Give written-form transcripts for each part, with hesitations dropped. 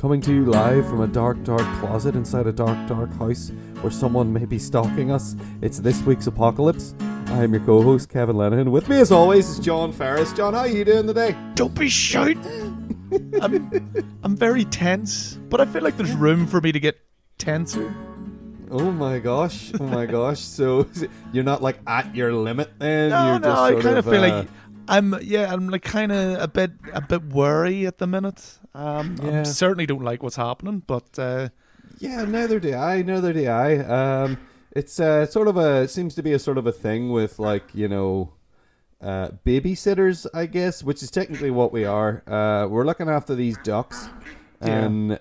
Coming to you live from a dark, dark closet inside a dark, dark house where someone may be stalking us. It's this week's Apocalypse. I am your co-host, Kevin Lenihan. With me, as always, is John Ferris. John, how are you doing today? Don't be shouting. I'm very tense, but I feel like there's room for me to get tenser. Oh my gosh. So you're not like at your limit then? No, I kind of feel like I'm like kind of a bit worried at the minute. I certainly don't like what's happening, but yeah, neither do I. It's it seems to be a sort of a thing with babysitters, I guess, which is technically what we are. We're looking after these ducks, and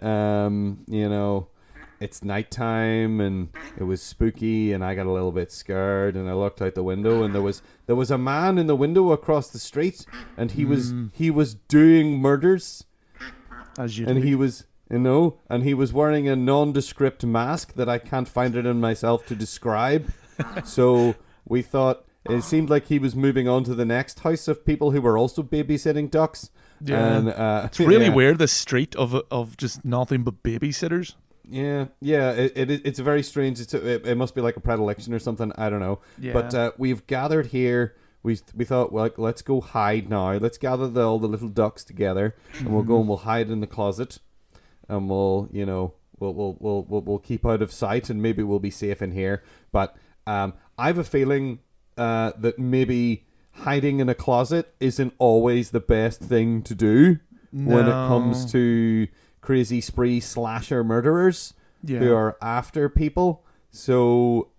it's nighttime and it was spooky, and I got a little bit scared, and I looked out the window, and there was a man in the window across the street, and he was doing murders, as you and he was wearing a nondescript mask that I can't find it in myself to describe. So we thought it seemed like he was moving on to the next house of people who were also babysitting ducks. Yeah, and it's really weird, the street of just nothing but babysitters. Yeah, it's very strange. It must be like a predilection or something. I don't know. Yeah. But we've gathered here. We thought, well, let's go hide now. Let's gather all the little ducks together, and we'll go and we'll hide in the closet, and we'll keep out of sight, and maybe we'll be safe in here. But I have a feeling that maybe hiding in a closet isn't always the best thing to do when it comes to crazy spree slasher murderers who are after people. So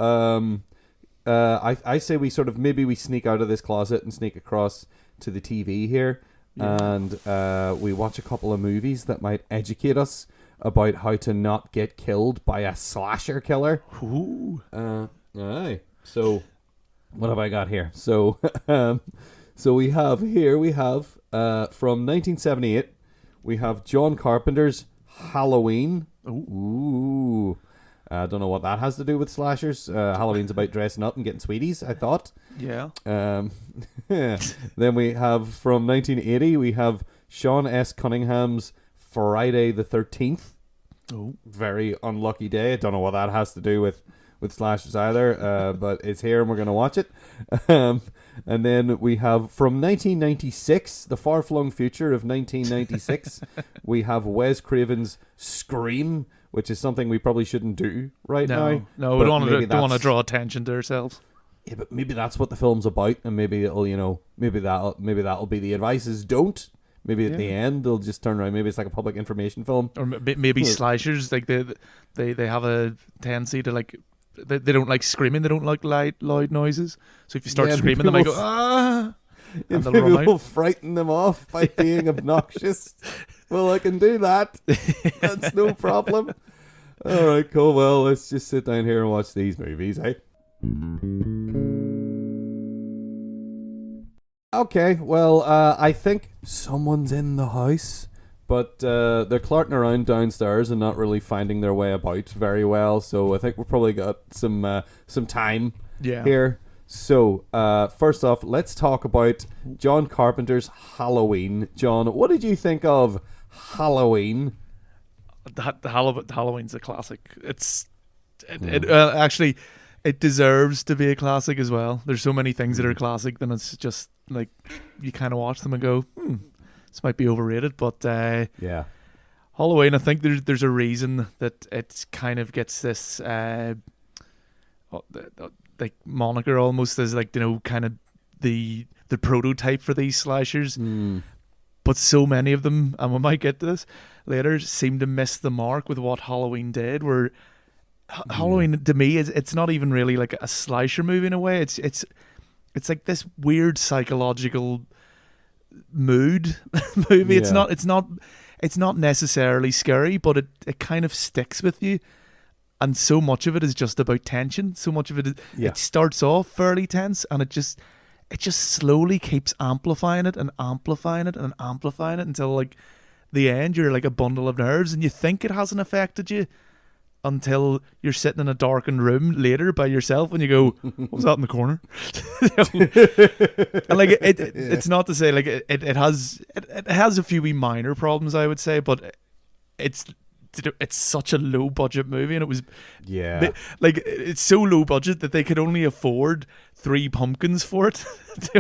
I say we maybe we sneak out of this closet and sneak across to the TV here, and we watch a couple of movies that might educate us about how to not get killed by a slasher killer. Ooh. Aye. So what have I got here? So we have from 1978. We have John Carpenter's Halloween. Ooh. I don't know what that has to do with slashers. Halloween's about dressing up and getting sweeties, I thought. Yeah. Then we have from 1980, we have Sean S. Cunningham's Friday the 13th. Oh. Very unlucky day. I don't know what that has to do with slashers either, but it's here and we're going to watch it. And then we have from 1996, the far-flung future of 1996, we have Wes Craven's Scream, which is something we probably shouldn't do now. No, we don't want to draw attention to ourselves. Yeah, but maybe that's what the film's about, and maybe it'll, maybe that'll be the advice is don't. Maybe at the end they'll just turn around. Maybe it's like a public information film, or maybe slashers like they have a tendency to like. They don't like screaming. They don't like loud noises. So if you start screaming, they might go, ah! And maybe we'll frighten them off by being obnoxious. Well, I can do that. That's no problem. All right, cool. Well, let's just sit down here and watch these movies, eh? Okay, well, I think someone's in the house. But they're clarting around downstairs and not really finding their way about very well. So I think we've probably got some time here. So first off, let's talk about John Carpenter's Halloween. John, what did you think of Halloween? Halloween's a classic. Actually, it deserves to be a classic as well. There's so many things that are classic, then it's just like you kind of watch them and go, this might be overrated, but Halloween, I think there's a reason that it kind of gets this like moniker almost as like, kind of the prototype for these slashers. But so many of them, and we might get to this later, seem to miss the mark with what Halloween did. Where Halloween to me it's not even really like a slasher movie in a way. It's like this weird psychological mood movie. It's not necessarily scary, but it kind of sticks with you, and so much of it is just about tension. So much of it is, it starts off fairly tense, and it just slowly keeps amplifying it and amplifying it and amplifying it until like the end you're like a bundle of nerves, and you think it hasn't affected you until you're sitting in a darkened room later by yourself and you go, what was that in the corner? And like it's not to say like it has a few wee minor problems, I would say, but it's such a low budget movie, and it was yeah, it's so low budget that they could only afford 3 pumpkins for it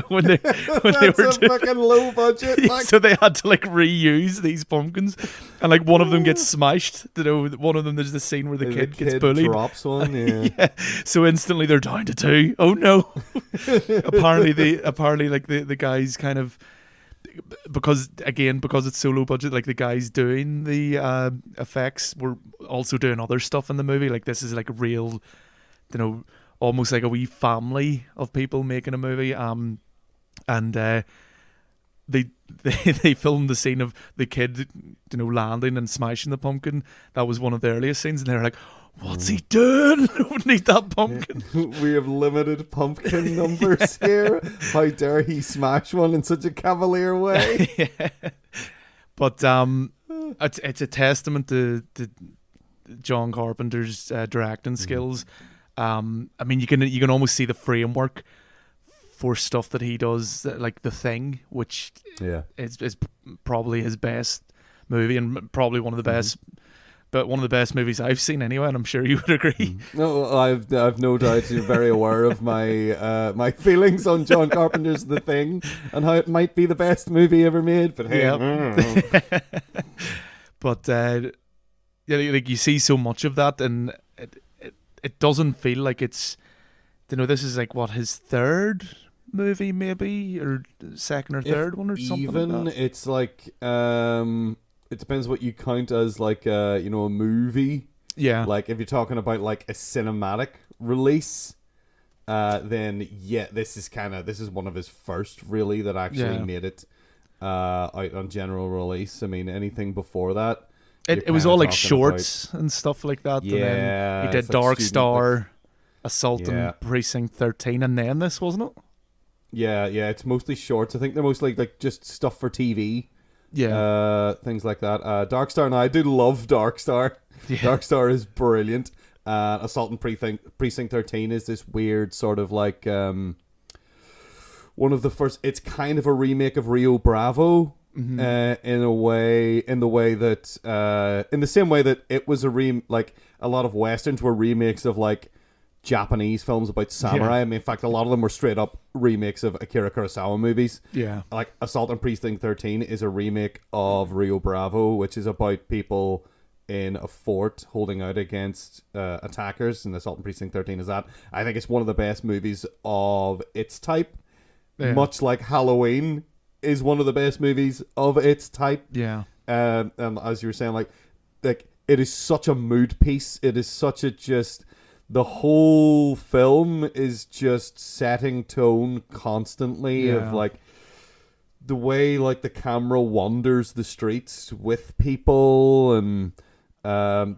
when they that's were a fucking low budget. Like. so they had to like reuse these pumpkins, and like one of them gets smashed. One of them, there's the scene where the kid gets bullied, drops one. Yeah. yeah. So instantly they're down to 2. Oh no! apparently the guys kind of, because it's so low budget, like the guys doing the effects were also doing other stuff in the movie. Like this is like a real, almost like a wee family of people making a movie. And they filmed the scene of the kid, landing and smashing the pumpkin. That was one of the earliest scenes, and they were like, "What's he doing? We don't need that pumpkin." We have limited pumpkin numbers here. How dare he smash one in such a cavalier way? Yeah. But it's a testament to John Carpenter's directing skills. I mean, you can almost see the framework for stuff that he does, like The Thing, which is probably his best movie, and probably one of the best. But one of the best movies I've seen anyway, and I'm sure you would agree. No, I've no doubt you're very aware of my my feelings on John Carpenter's The Thing and how it might be the best movie ever made. But hey, but like you see so much of that, and it doesn't feel like it's, this is like what, his third movie maybe, or second or third one or something. Even like that. It's like it depends what you count as like a movie. Yeah. Like if you're talking about like a cinematic release, then this is one of his first really that actually made it out on general release. I mean, anything before that, it was all like shorts and stuff like that. Yeah. And then he did like Dark Star, Assault on Precinct 13, and then this, wasn't it? Yeah, it's mostly shorts. I think they're mostly like just stuff for TV. Yeah. Things like that. Dark Star, now I do love Dark Star. Yeah. Dark Star is brilliant. Assault on Precinct 13 is this weird sort of like one of the first, it's kind of a remake of Rio Bravo. Mm-hmm. In the same way that it was like a lot of westerns were remakes of like Japanese films about samurai. Yeah. I mean, in fact, a lot of them were straight up remakes of Akira Kurosawa movies. Yeah. Like Assault on Precinct 13 is a remake of Rio Bravo, which is about people in a fort holding out against attackers, and Assault on Precinct 13 is that. I think it's one of the best movies of its type. Yeah. Much like Halloween is one of the best movies of its type. Yeah. As you were saying, like it is such a mood piece. It is such a just... The whole film is just setting tone constantly of like the way like the camera wanders the streets with people, and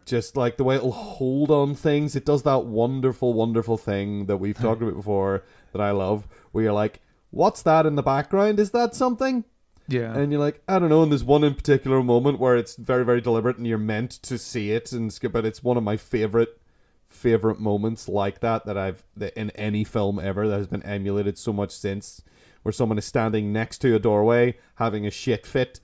just like the way it'll hold on things. It does that wonderful, wonderful thing that we've talked about before that I love, where you're like, what's that in the background? Is that something? Yeah. And you're like, I don't know. And there's one in particular moment where it's very, very deliberate and you're meant to see it and skip it. It's one of my favorite moments like that I've in any film ever that has been emulated so much since, where someone is standing next to a doorway having a shit fit,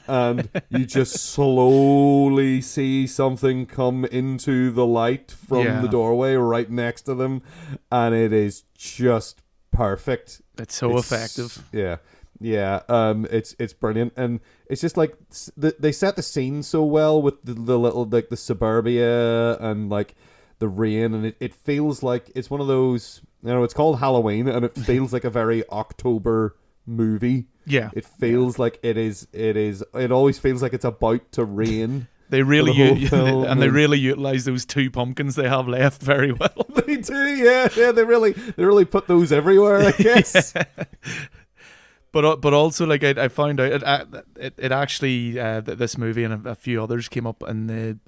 and you just slowly see something come into the light from the doorway right next to them, and it is just perfect. It's so effective. It's brilliant, and it's just like they set the scene so well with the little like the suburbia and like the rain, and it feels like it's one of those, it's called Halloween, and it feels like a very October movie. Yeah. It feels like it always feels like it's about to rain. They really they really utilize those 2 pumpkins they have left very well. They do, yeah. They really put those everywhere, I guess. But also, like I found out it actually this movie and a few others came up in the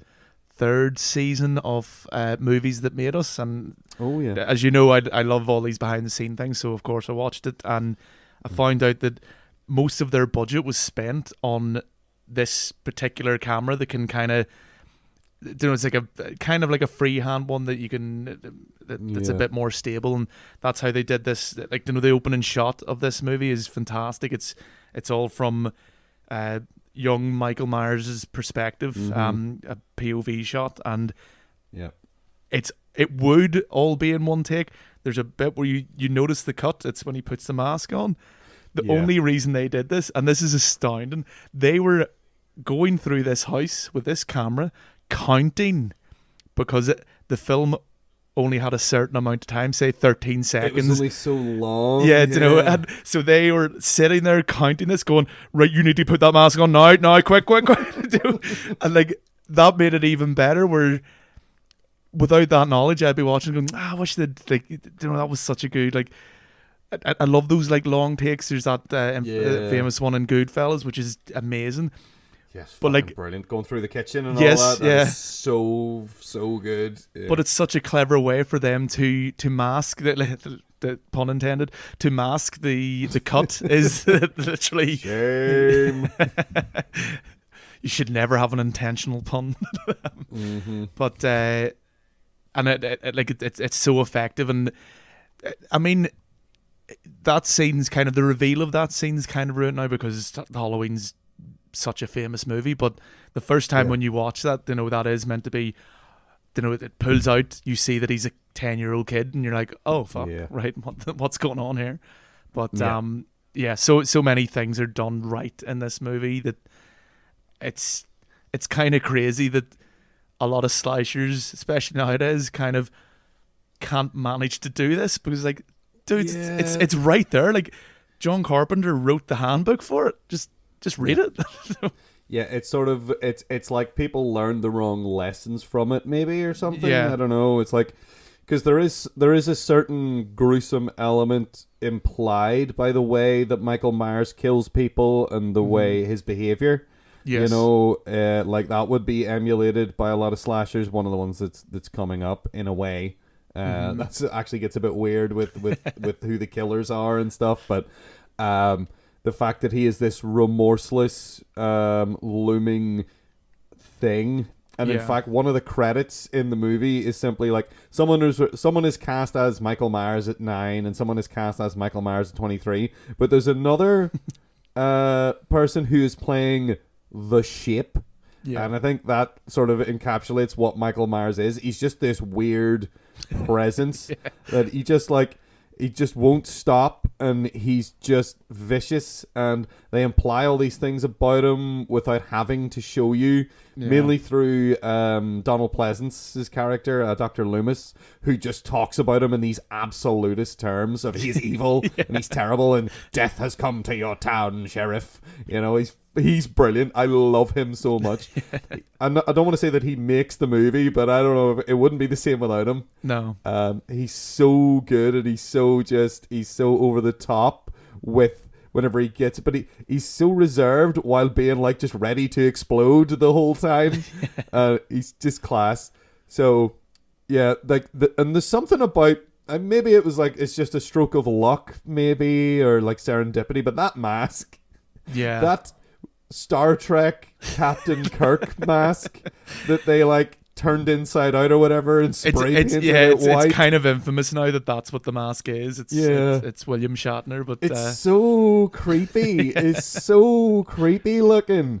3rd season of Movies That Made Us, and as you know, I love all these behind the scene things, so of course I watched it, and I found out that most of their budget was spent on this particular camera that can kind of, it's like a kind of like a freehand one that you can that's a bit more stable, and that's how they did this. Like, the opening shot of this movie is fantastic. It's all from young Michael Myers' perspective, a POV shot, and it would all be in one take. There's a bit where you notice the cut. It's when he puts the mask on. The only reason they did this, and this is astounding, they were going through this house with this camera, counting, because the film only had a certain amount of time, say 13 seconds. It was only so long. Yeah, you know, and so they were sitting there counting this, going, right, you need to put that mask on now, quick. And like, that made it even better, where without that knowledge, I'd be watching going, I wish they'd, like, you know, that was such a good, like, I love those like long takes. There's that famous one in Goodfellas, which is amazing. Yes, but like brilliant, going through the kitchen and all that. That's so good. Yeah. But it's such a clever way for them to mask the pun intended, to mask the cut is literally shame. You should never have an intentional pun. But and it's so effective, and I mean, that scene's kind of, the reveal of that scene's kind of ruined now because Halloween's such a famous movie, but the first time when you watch that, you know, that is meant to be, you know, it pulls out, you see that he's a 10-year-old kid, and you're like, oh fuck, right, what's going on here? But so many things are done right in this movie that it's kind of crazy that a lot of slashers, especially nowadays, kind of can't manage to do this, because like, dude, it's right there. Like, John Carpenter wrote the handbook for it. Just read it. Yeah, it's sort of, it's like people learned the wrong lessons from it, maybe, or something. I don't know. It's like, because there is a certain gruesome element implied by the way that Michael Myers kills people and the way his behavior. Yes. You know, like that would be emulated by a lot of slashers. One of the ones that's coming up in a way. That's actually gets a bit weird with who the killers are and stuff, but the fact that he is this remorseless looming thing, and in fact one of the credits in the movie is simply like someone is cast as Michael Myers at 9 and someone is cast as Michael Myers at 23, but there's another person who is playing the Shape. And I think that sort of encapsulates what Michael Myers is. He's just this weird presence that he just won't stop, and he's just vicious, and they imply all these things about him without having to show you, mainly through Donald Pleasance's character, Dr. Loomis, who just talks about him in these absolutist terms of he's evil and he's terrible and death has come to your town, sheriff. You know, he's brilliant. I love him so much. I don't want to say that he makes the movie, but I don't know, it wouldn't be the same without him. No. He's so good, and he's so over the top with whenever he gets it, but he's so reserved while being like just ready to explode the whole time. He's just class. So yeah, like and there's something about, maybe it was like it's just a stroke of luck, maybe, or like serendipity, but that mask, that Star Trek Captain Kirk mask that they like turned inside out or whatever and spray painted it white. It's kind of infamous now that that's what the mask is. It's William Shatner, but it's so creepy. It's so creepy looking,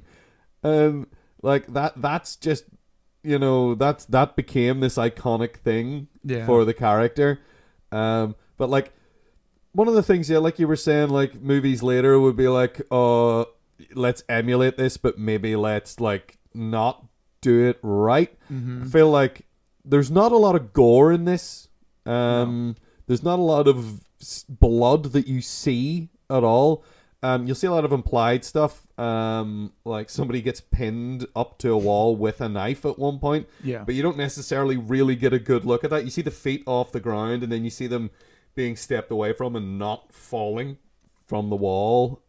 and like that's just, you know, that became this iconic thing for the character. But like one of the things, like you were saying, like movies later would be like, let's emulate this, but maybe let's like not do it right. I feel like there's not a lot of gore in this. There's not a lot of blood that you see at all. You'll see a lot of implied stuff, like somebody gets pinned up to a wall with a knife at one point, but you don't necessarily really get a good look at that. You see the feet off the ground, and then you see them being stepped away from and not falling from the wall,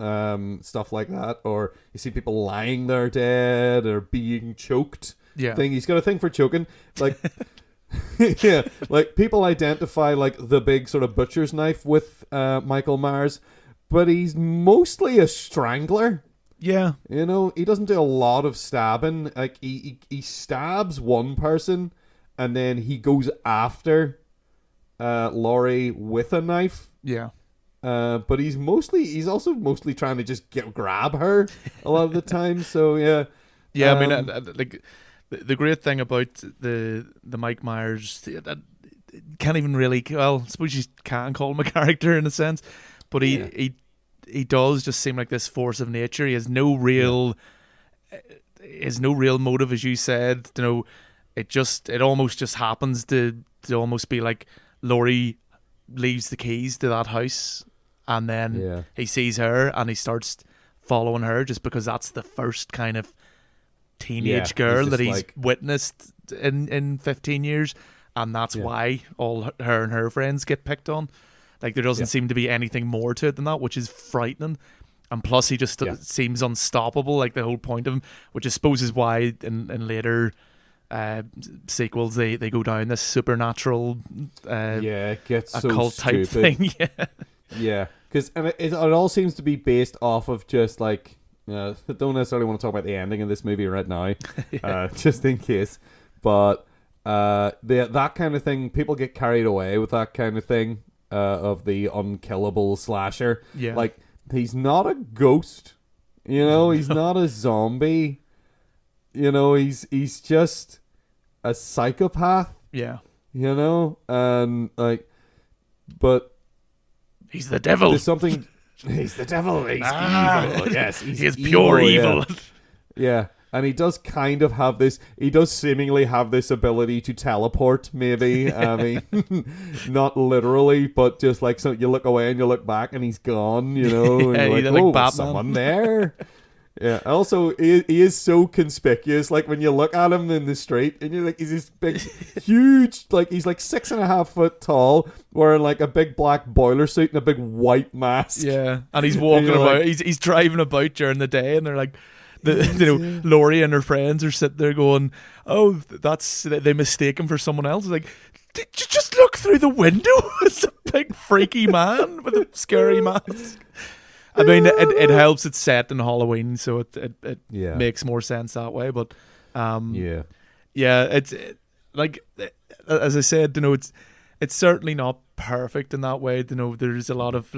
stuff like that. Or you see people lying there dead or being choked. He's got a thing for choking, like like people identify like the big sort of butcher's knife with Michael Myers, but he's mostly a strangler. You know, he doesn't do a lot of stabbing. Like he stabs one person and then he goes after Laurie with a knife. but he's also mostly trying to just grab her a lot of the time. So yeah. Yeah, I mean, like the great thing about the Mike Myers, that can't even really. Well, I suppose you can call him a character in a sense, but he does just seem like this force of nature. He has no real, motive, as you said. It almost just happens to almost be like Laurie leaves the keys to that house, and then he sees her and he starts following her just because that's the first kind of teenage girl that he's witnessed in 15 years, and that's why all her and her friends get picked on. Like, there doesn't seem to be anything more to it than that, which is frightening. And plus he just seems unstoppable, like the whole point of him, which I suppose is why in later sequels they go down this supernatural it gets occult so type thing. Because it all seems to be based off of just like, I don't necessarily want to talk about the ending of this movie right now, just in case. But that kind of thing, people get carried away with that kind of thing of the unkillable slasher. Yeah. Like, he's not a ghost, he's not a zombie. He's just a psychopath. Yeah. And like, but he's the devil. There's something. He's the devil. He's evil. Yes, he's pure evil. Yeah. And he does kind of have this. He does seemingly have this ability to teleport. Maybe I mean, not literally, but just like, so you look away and you look back and he's gone. And you're like, oh, someone there. Yeah. Also, he is so conspicuous. Like, when you look at him in the street, and you're like, he's this big, huge, like, he's like 6.5 foot tall, wearing like a big black boiler suit and a big white mask. Yeah, and he's walking about. Like, he's driving about during the day, and they're like, Laurie and her friends are sitting there going, "Oh, they mistake him for someone else." It's like, did you just look through the window? It's a big freaky man with a scary mask. I mean, it helps it's set in Halloween, so it makes more sense that way. But it's like, as I said, it's certainly not perfect in that way. There's a lot of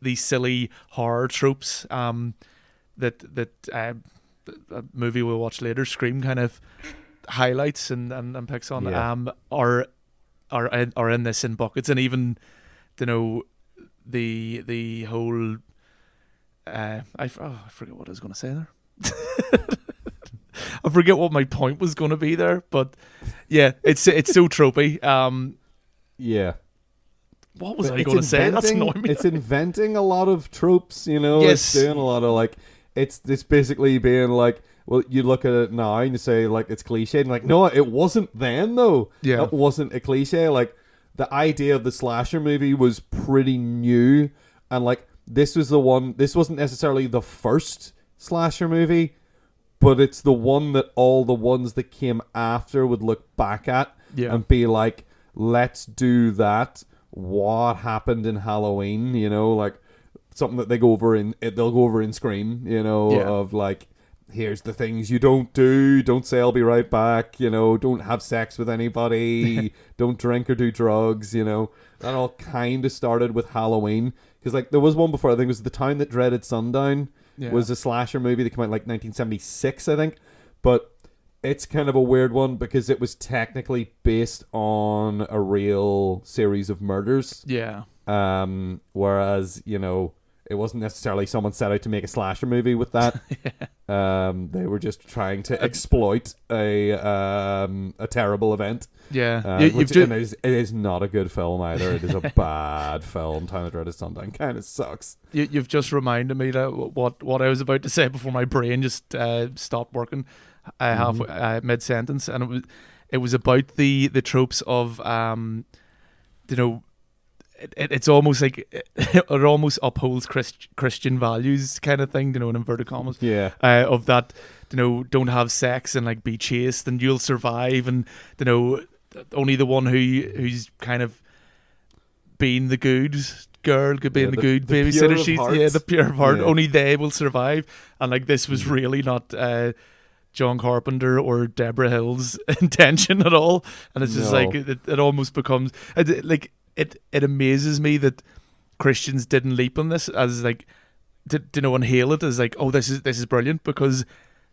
these silly horror tropes that a movie we'll watch later, Scream, kind of highlights and picks on, are in this in buckets, and even the whole I forget what I was going to say there. I forget what my point was going to be there, but yeah, it's so tropey. What was I going to say? That's annoying me. It's inventing a lot of tropes, Yes. It's doing a lot of like, it's basically being like, well, you look at it now and you say like it's cliche, and like, no, it wasn't then though. Yeah, it wasn't a cliche. Like, the idea of the slasher movie was pretty new, and like, this was the one. This wasn't necessarily the first slasher movie, but it's the one that all the ones that came after would look back at and be like, let's do that. What happened in Halloween? Like, something that they'll go over in Scream. Of like, here's the things you don't do. Don't say I'll be right back. Don't have sex with anybody. Don't drink or do drugs. That all kind of started with Halloween. Because like, there was one before, I think it was The Town That Dreaded Sundown. Was a slasher movie that came out in like 1976, I think. But it's kind of a weird one because it was technically based on a real series of murders. Yeah. Whereas, it wasn't necessarily someone set out to make a slasher movie with that. They were just trying to exploit a terrible event. Yeah. It is not a good film either. It is a bad film. Time of Dread is Sundown kind of sucks. You've just reminded me that what I was about to say before my brain just stopped working halfway mid-sentence, and it was about the tropes of it's almost like it almost upholds Christian values kind of thing, in inverted commas. Yeah. Of that, don't have sex and like be chaste and you'll survive, and only the one who's kind of being the good girl, being the good babysitter, she's the pure of heart. Only they will survive, and like, this was really not John Carpenter or Deborah Hill's intention at all, and it's just like it almost becomes like. It amazes me that Christians didn't leap on this as like to inhale it as like, oh, this is brilliant, because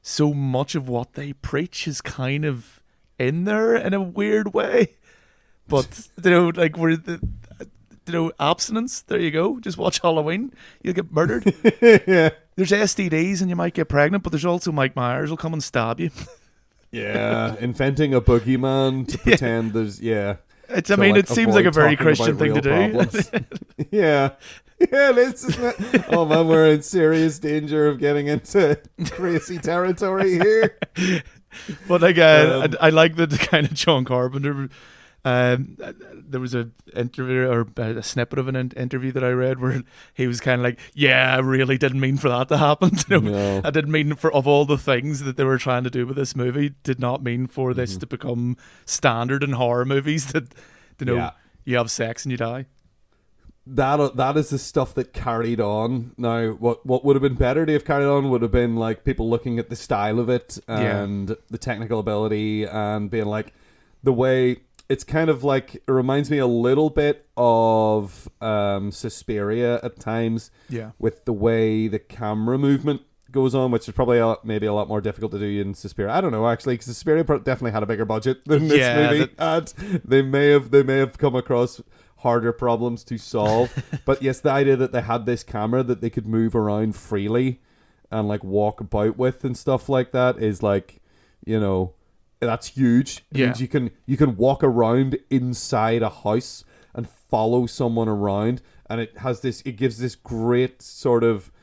so much of what they preach is kind of in there in a weird way. But like we're abstinence. There you go. Just watch Halloween. You'll get murdered. Yeah. There's STDs and you might get pregnant, but there's also Mike Myers will come and stab you. Yeah, inventing a boogeyman to pretend there's it seems like a very Christian thing to do. Yeah, it is, isn't it? Oh man, we're in serious danger of getting into crazy territory here. But like, I like the kind of John Carpenter. There was a interview or a snippet of an interview that I read where he was kind of like, "Yeah, I really didn't mean for that to happen. No. I didn't mean of all the things that they were trying to do with this movie, did not mean for this to become standard in horror movies that you have sex and you die." That is the stuff that carried on. Now, what would have been better to have carried on would have been like people looking at the style of it and the technical ability and being like the way. It's kind of like, it reminds me a little bit of Suspiria at times, with the way the camera movement goes on, which is probably maybe a lot more difficult to do in Suspiria. I don't know, actually, because Suspiria definitely had a bigger budget than this movie had. They may have come across harder problems to solve. But yes, the idea that they had this camera that they could move around freely and like walk about with and stuff like that is like, that's huge. It means you can walk around inside a house and follow someone around, and it gives this great sort of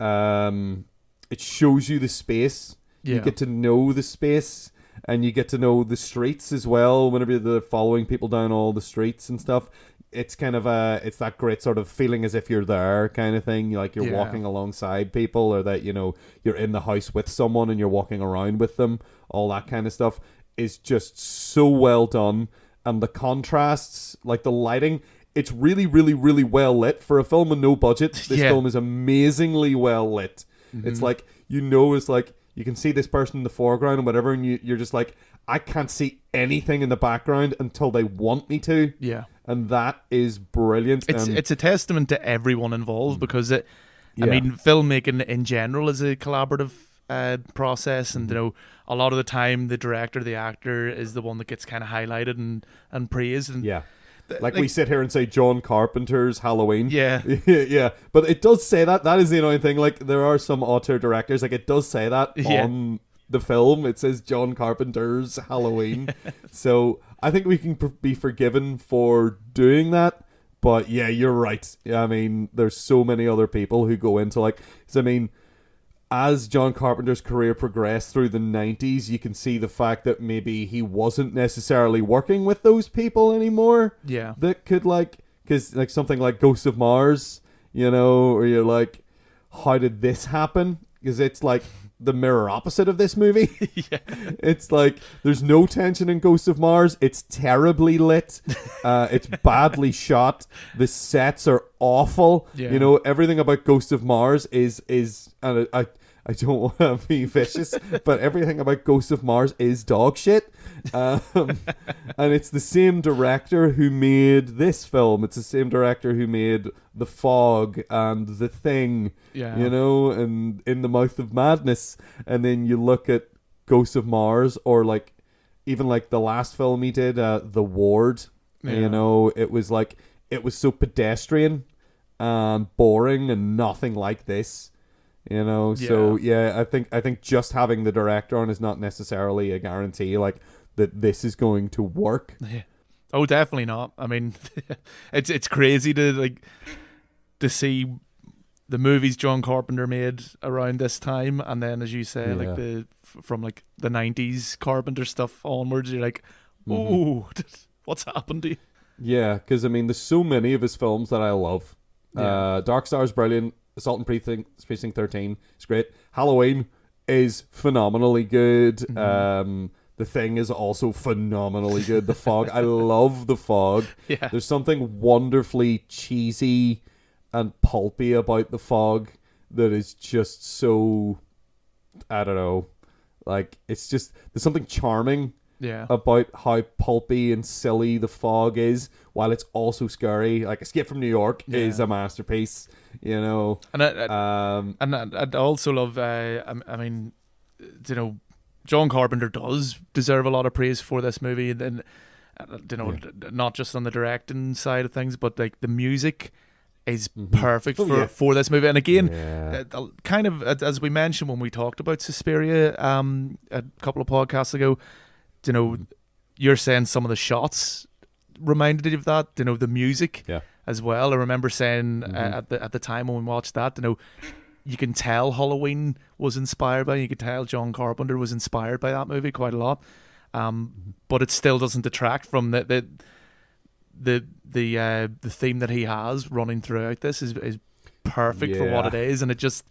it shows you the space. You get to know the space, and you get to know the streets as well whenever they're following people down all the streets and stuff. It's kind of it's that great sort of feeling as if you're there kind of thing, like you're walking alongside people, or that you're in the house with someone and you're walking around with them. All that kind of stuff is just so well done, and the contrasts, like the lighting, it's really, really, really well lit for a film with no budget. This film is amazingly well lit. It's like it's like you can see this person in the foreground and whatever, and you're just like, I can't see anything in the background until they want me to. Yeah. And that is brilliant. It's a testament to everyone involved, because I mean, filmmaking in general is a collaborative process, and a lot of the time the director, the actor, is the one that gets kind of highlighted and praised. And like we sit here and say John Carpenter's Halloween. Yeah. Yeah. But it does say that. That is the annoying thing. Like, there are some auteur directors, like, it does say that on the film. It says John Carpenter's Halloween. So I think we can be forgiven for doing that. But yeah, you're right. I mean, there's so many other people who go into like, I mean, as John Carpenter's career progressed through the 90s, you can see the fact that maybe he wasn't necessarily working with those people anymore. Yeah. That could because like something like Ghost of Mars, or you're like, how did this happen? Because it's like the mirror opposite of this movie. It's like there's no tension in Ghost of Mars. It's terribly lit. It's badly shot. The sets are awful. Everything about Ghost of Mars is and I don't want to be vicious, but everything about Ghost of Mars is dog shit. And it's the same director who made this film. It's the same director who made The Fog and The Thing, and In the Mouth of Madness. And then you look at Ghost of Mars, or like even like the last film he did, The Ward. It was so pedestrian and boring and nothing like this. So I think just having the director on is not necessarily a guarantee like that this is going to work. Yeah. Oh, definitely not. I mean, it's crazy to see the movies John Carpenter made around this time, and then, as you say, from the 90s Carpenter stuff onwards, you're like, oh, what's happened to you? Yeah, because I mean, there's so many of his films that I love. Dark Star's brilliant. Assault and Precinct 13 is great. Halloween is phenomenally good. The Thing is also phenomenally good. The Fog, I love The Fog. Yeah. There's something wonderfully cheesy and pulpy about The Fog that is just so, I don't know, like, it's just, there's something charming about how pulpy and silly The Fog is, while it's also scary. Like Escape from New York is a masterpiece, you know. And I'd also love. I mean, you know, John Carpenter does deserve a lot of praise for this movie, and you know, not just on the directing side of things, but like the music is perfect for this movie. And again, kind of as we mentioned when we talked about Suspiria a couple of podcasts ago, you know, you're saying some of the shots reminded you of that, you know, the music as well. I remember saying at the time when we watched that, you know, you can tell Halloween was inspired by it. You could tell John Carpenter was inspired by that movie quite a lot. But it still doesn't detract from the theme that he has running throughout this is perfect for what it is, and it's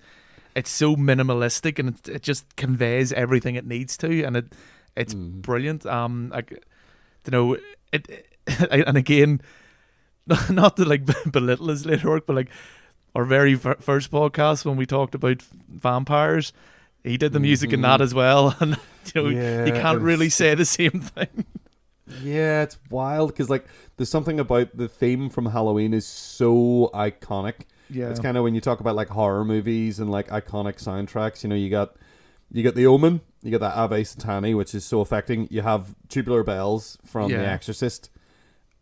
so minimalistic, and it just conveys everything it needs to, and it's brilliant. Like, you know, and again, not to like belittle his later work, but like our very first podcast when we talked about vampires, he did the music in that as well, and you know, you can't really say the same thing. Yeah, it's wild because like there's something about the theme from Halloween is so iconic. Yeah, it's kind of when you talk about like horror movies and like iconic soundtracks. You know, you got The Omen, you got that Ave Satani, which is so affecting. You have Tubular Bells from The Exorcist,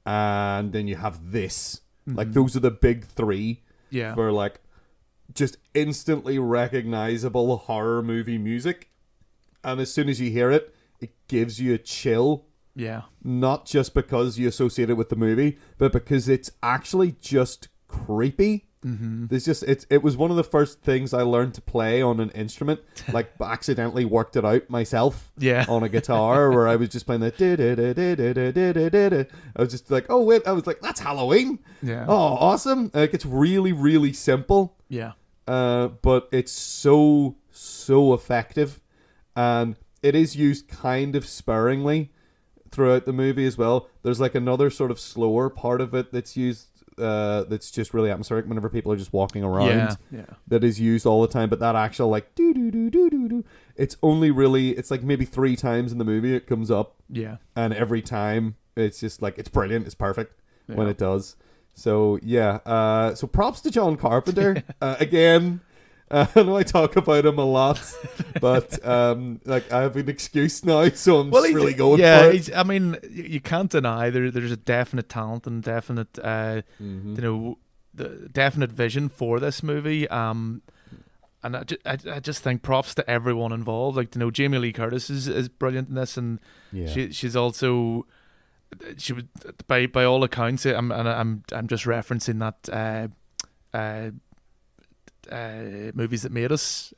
and then you have this. Like those are the big three. Yeah, for like just instantly recognizable horror movie music, and as soon as you hear it, it gives you a chill. Yeah, not just because you associate it with the movie, but because it's actually just creepy. There's just it was one of the first things I learned to play on an instrument, like accidentally worked it out myself. On a guitar, where I was just playing the I was just like, oh wait, I was like, that's Halloween. Yeah. Oh, awesome. Like it's really, really simple. Yeah. But it's so effective, and it is used kind of sparingly throughout the movie as well. There's like another sort of slower part of it that's used that's just really atmospheric whenever people are just walking around. That is used all the time, but that actual like do do do do do do, it's only really, it's like maybe 3 times in the movie it comes up. Yeah. And every time it's just like, it's brilliant, it's perfect when it does. So so props to John Carpenter. Again, I know I talk about him a lot, but like I have an excuse now, so I'm just really going for it. I mean, you can't deny there's a definite talent and definite, you know, the definite vision for this movie. And I just think props to everyone involved. Like, you know, Jamie Lee Curtis is brilliant in this, and she's also. She would, by all accounts, I'm just referencing that Movies That Made Us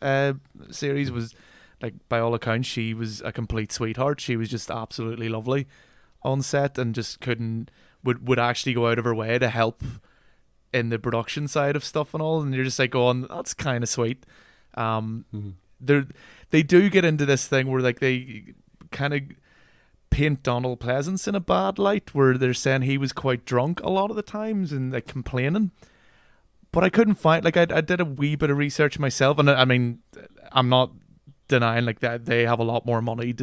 series, was like, by all accounts, she was a complete sweetheart. She was just absolutely lovely on set, and just would actually go out of her way to help in the production side of stuff and all. And you're just like going, that's kind of sweet. They do get into this thing where like they kind of paint Donald Pleasance in a bad light, where they're saying he was quite drunk a lot of the times and like complaining. But I couldn't find, like, I did a wee bit of research myself, and I mean, I'm not denying like that they have a lot more money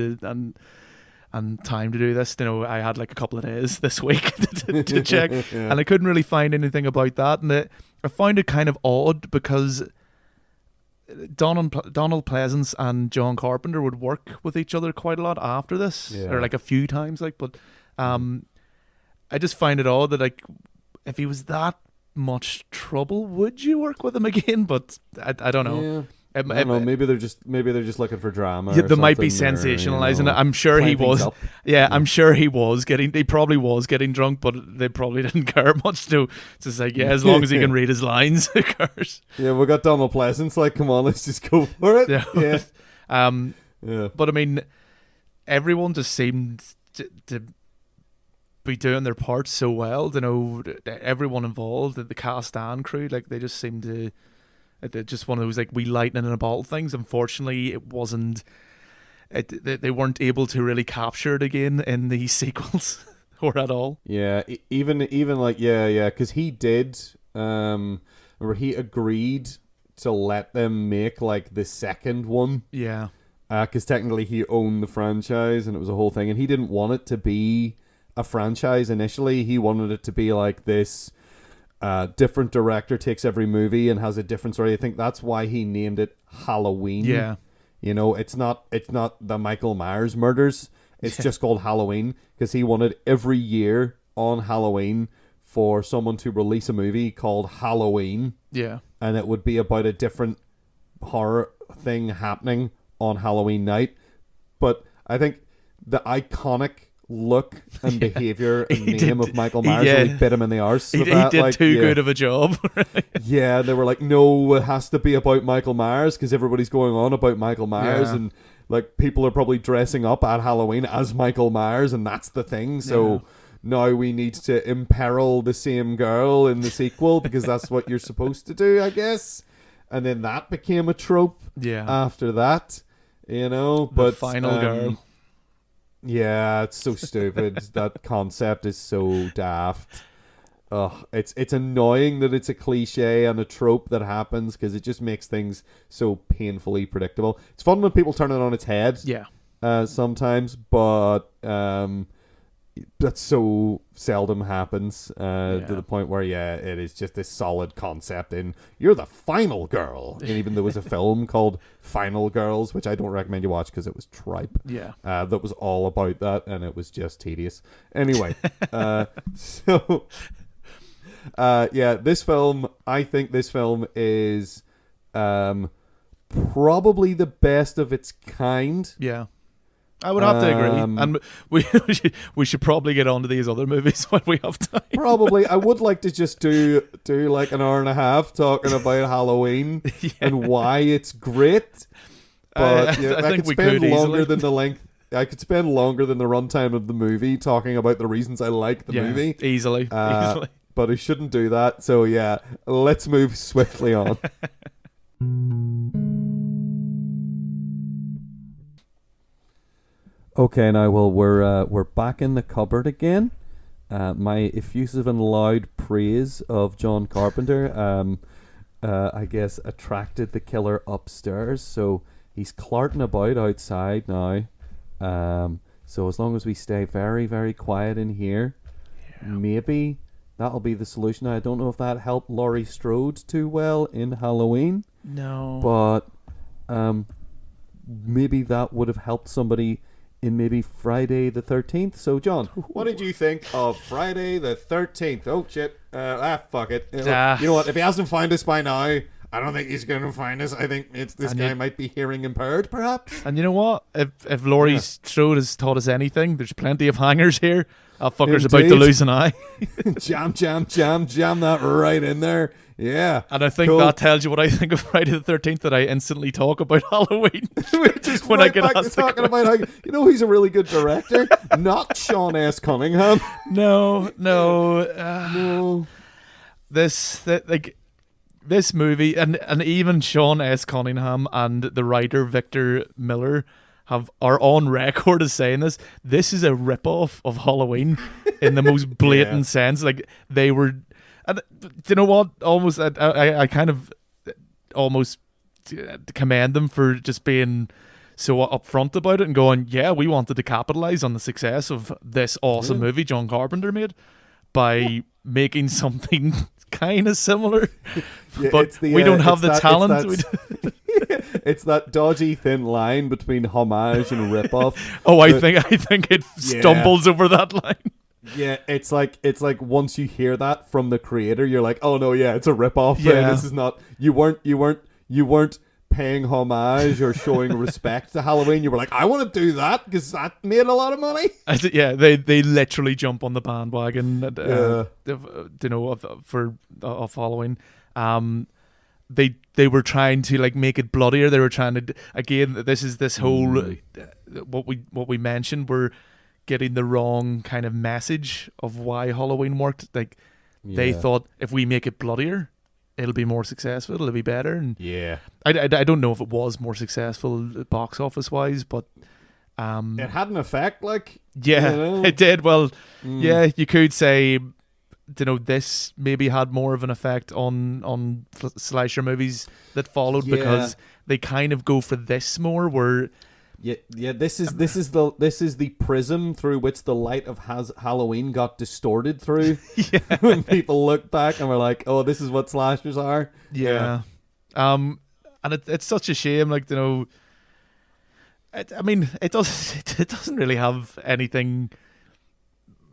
and time to do this. You know, I had like a couple of days this week to check, and I couldn't really find anything about that. And I found it kind of odd because Donald Pleasance and John Carpenter would work with each other quite a lot after this, or like a few times, like. But I just find it odd that, like, if he was that much trouble, would you work with him again? But I don't know. I don't know. Maybe they're just looking for drama. Yeah, they might be sensationalizing it. I'm sure he was. I'm sure he was getting. He probably was getting drunk, but they probably didn't care much. To just like, as long as he can read his lines, who cares? Yeah, we got Donald Pleasance. Like, come on, let's just go for it. Yeah. But I mean, everyone just seemed to be doing their parts so well. You know, everyone involved, the cast and crew, like they just seemed to. Just one of those like wee lightning in a bottle things. Unfortunately, it wasn't. They weren't able to really capture it again in the sequels or at all. Yeah, even like because he did. Or he agreed to let them make like the second one. Yeah. because technically he owned the franchise and it was a whole thing, and he didn't want it to be a franchise initially. He wanted it to be like this different director takes every movie and has a different story. I think that's why he named it Halloween. Yeah. You know, it's not the Michael Myers murders. It's just called Halloween because he wanted every year on Halloween for someone to release a movie called Halloween. Yeah. And it would be about a different horror thing happening on Halloween night. But I think the iconic look and behavior and name of Michael Myers really bit him in the arse. He did too good of a job. Yeah, they were like, no, it has to be about Michael Myers because everybody's going on about Michael Myers and like people are probably dressing up at Halloween as Michael Myers and that's the thing. So now we need to imperil the same girl in the sequel because that's what you're supposed to do, I guess. And then that became a trope after that, you know. But the final girl. Yeah, it's so stupid. That concept is so daft. Ugh, it's annoying that it's a cliche and a trope that happens because it just makes things so painfully predictable. It's fun when people turn it on its head. Yeah. Sometimes, but that so seldom happens to the point where it is just this solid concept in you're the final girl. And even there was a film called Final Girls, which I don't recommend you watch because it was tripe. Yeah. That was all about that and it was just tedious. Anyway, this film, I think this film is probably the best of its kind. Yeah. I would have to agree, and we should probably get on to these other movies when we have time. Probably, I would like to just do like an hour and a half talking about Halloween and why it's great. But I think could spend longer than the length. I could spend longer than the runtime of the movie talking about the reasons I like the movie easily. But I shouldn't do that. So let's move swiftly on. Okay, now we're back in the cupboard again. My effusive and loud praise of John Carpenter, I guess, attracted the killer upstairs. So he's clarting about outside now. So as long as we stay very, very quiet in here, maybe that'll be the solution. I don't know if that helped Laurie Strode too well in Halloween. No, but maybe that would have helped somebody in maybe Friday the 13th. So, John, what did you think of Friday the 13th? Oh, shit. Fuck it. You know what? If he hasn't found us by now, I don't think he's going to find us. I think this guy might be hearing impaired, perhaps. And you know what? If Laurie Strode has taught us anything, there's plenty of hangers here. That fucker's about to lose an eye. Jam that right in there. Yeah. And I think that tells you what I think of Friday the 13th, that I instantly talk about Halloween. Just when I get asked talking about how, you know, he's a really good director. Not Sean S. Cunningham. No. This movie, and even Sean S. Cunningham and the writer Victor Miller are on record as saying this is a rip-off of Halloween in the most blatant sense. Like, they were, and you know what, almost I kind of almost commend them for just being so upfront about it and going, we wanted to capitalize on the success of this awesome movie John Carpenter made by making something kind of similar, but we don't have the talent. It's that dodgy thin line between homage and rip-off. I think it stumbles over that line. Yeah, it's like once you hear that from the creator, you're like, oh no, it's a rip-off. Yeah. This is not. You weren't paying homage or showing respect to Halloween. You were like, I want to do that because that made a lot of money. They literally jump on the bandwagon. Of Halloween. They were trying to like make it bloodier. They were trying to, again, this whole what we mentioned. We're getting the wrong kind of message of why Halloween worked. Like they thought if we make it bloodier, it'll be more successful. It'll be better. And I don't know if it was more successful box office wise, but it had an effect. Like it did. Well, you could say, this maybe had more of an effect on slasher movies that followed because they kind of go for this more, where Yeah. This is the prism through which the light of Halloween got distorted through. Yeah. When people look back and we're like, oh, this is what slashers are. Yeah. And it's such a shame, like, you know. It doesn't really have anything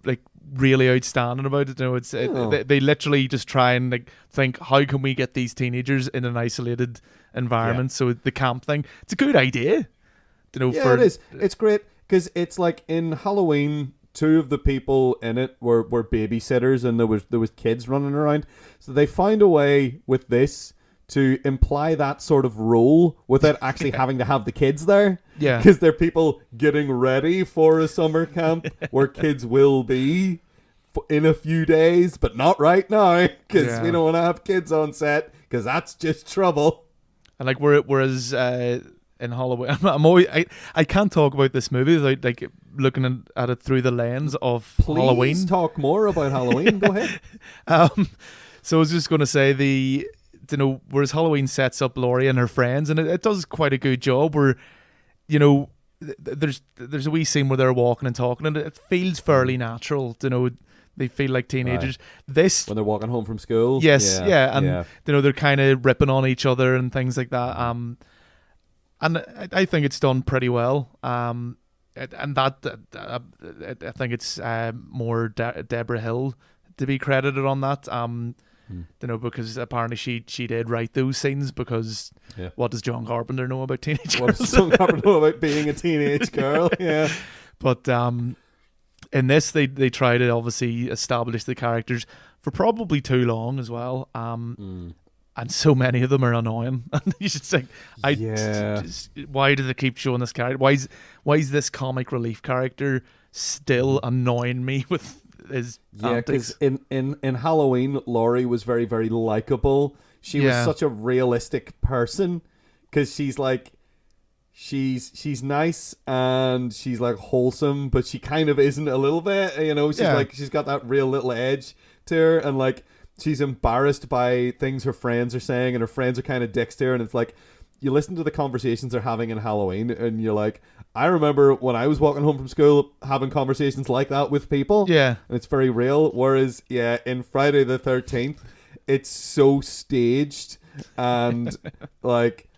like really outstanding about it. You know, they literally just try and like think, how can we get these teenagers in an isolated environment? So the camp thing, it's a good idea. You know, it is. It's great because it's like in Halloween, 2 of the people in it were babysitters, and there was kids running around. So they find a way with this to imply that sort of role without actually having to have the kids there. Yeah. Because they're people getting ready for a summer camp where kids will be in a few days, but not right now, because we don't want to have kids on set, because that's just trouble. And like, whereas in Halloween, I can't talk about this movie without like looking at it through the lens of Halloween. Please talk more about Halloween. Go ahead. So I was just going to say whereas Halloween sets up Laurie and her friends, and it does quite a good job where, you know, there's a wee scene where they're walking and talking, and it feels fairly natural. You know, they feel like teenagers. Right. This when they're walking home from school. Yes, and you know, they're kind of ripping on each other and things like that. And I think it's done pretty well. And that I think it's more Deborah Hill to be credited on that. You know, because apparently she did write those scenes, because what does John Carpenter know about teenage girls? What does John Carpenter know about being a teenage girl? Yeah. But in this, they try to obviously establish the characters for probably too long as well. And so many of them are annoying. And you just think, why do they keep showing this character? Why is this comic relief character still annoying me with his antics? Because in Halloween, Laurie was very, very likable. She was such a realistic person, because she's like, she's nice and she's like wholesome, but she kind of isn't a little bit, you know. She's like, she's got that real little edge to her, and like she's embarrassed by things her friends are saying, and her friends are kind of dicks to her, and it's like, you listen to the conversations they're having in Halloween, and you're like, I remember when I was walking home from school having conversations like that with people. Yeah. And it's very real. Whereas, in Friday the 13th, it's so staged and like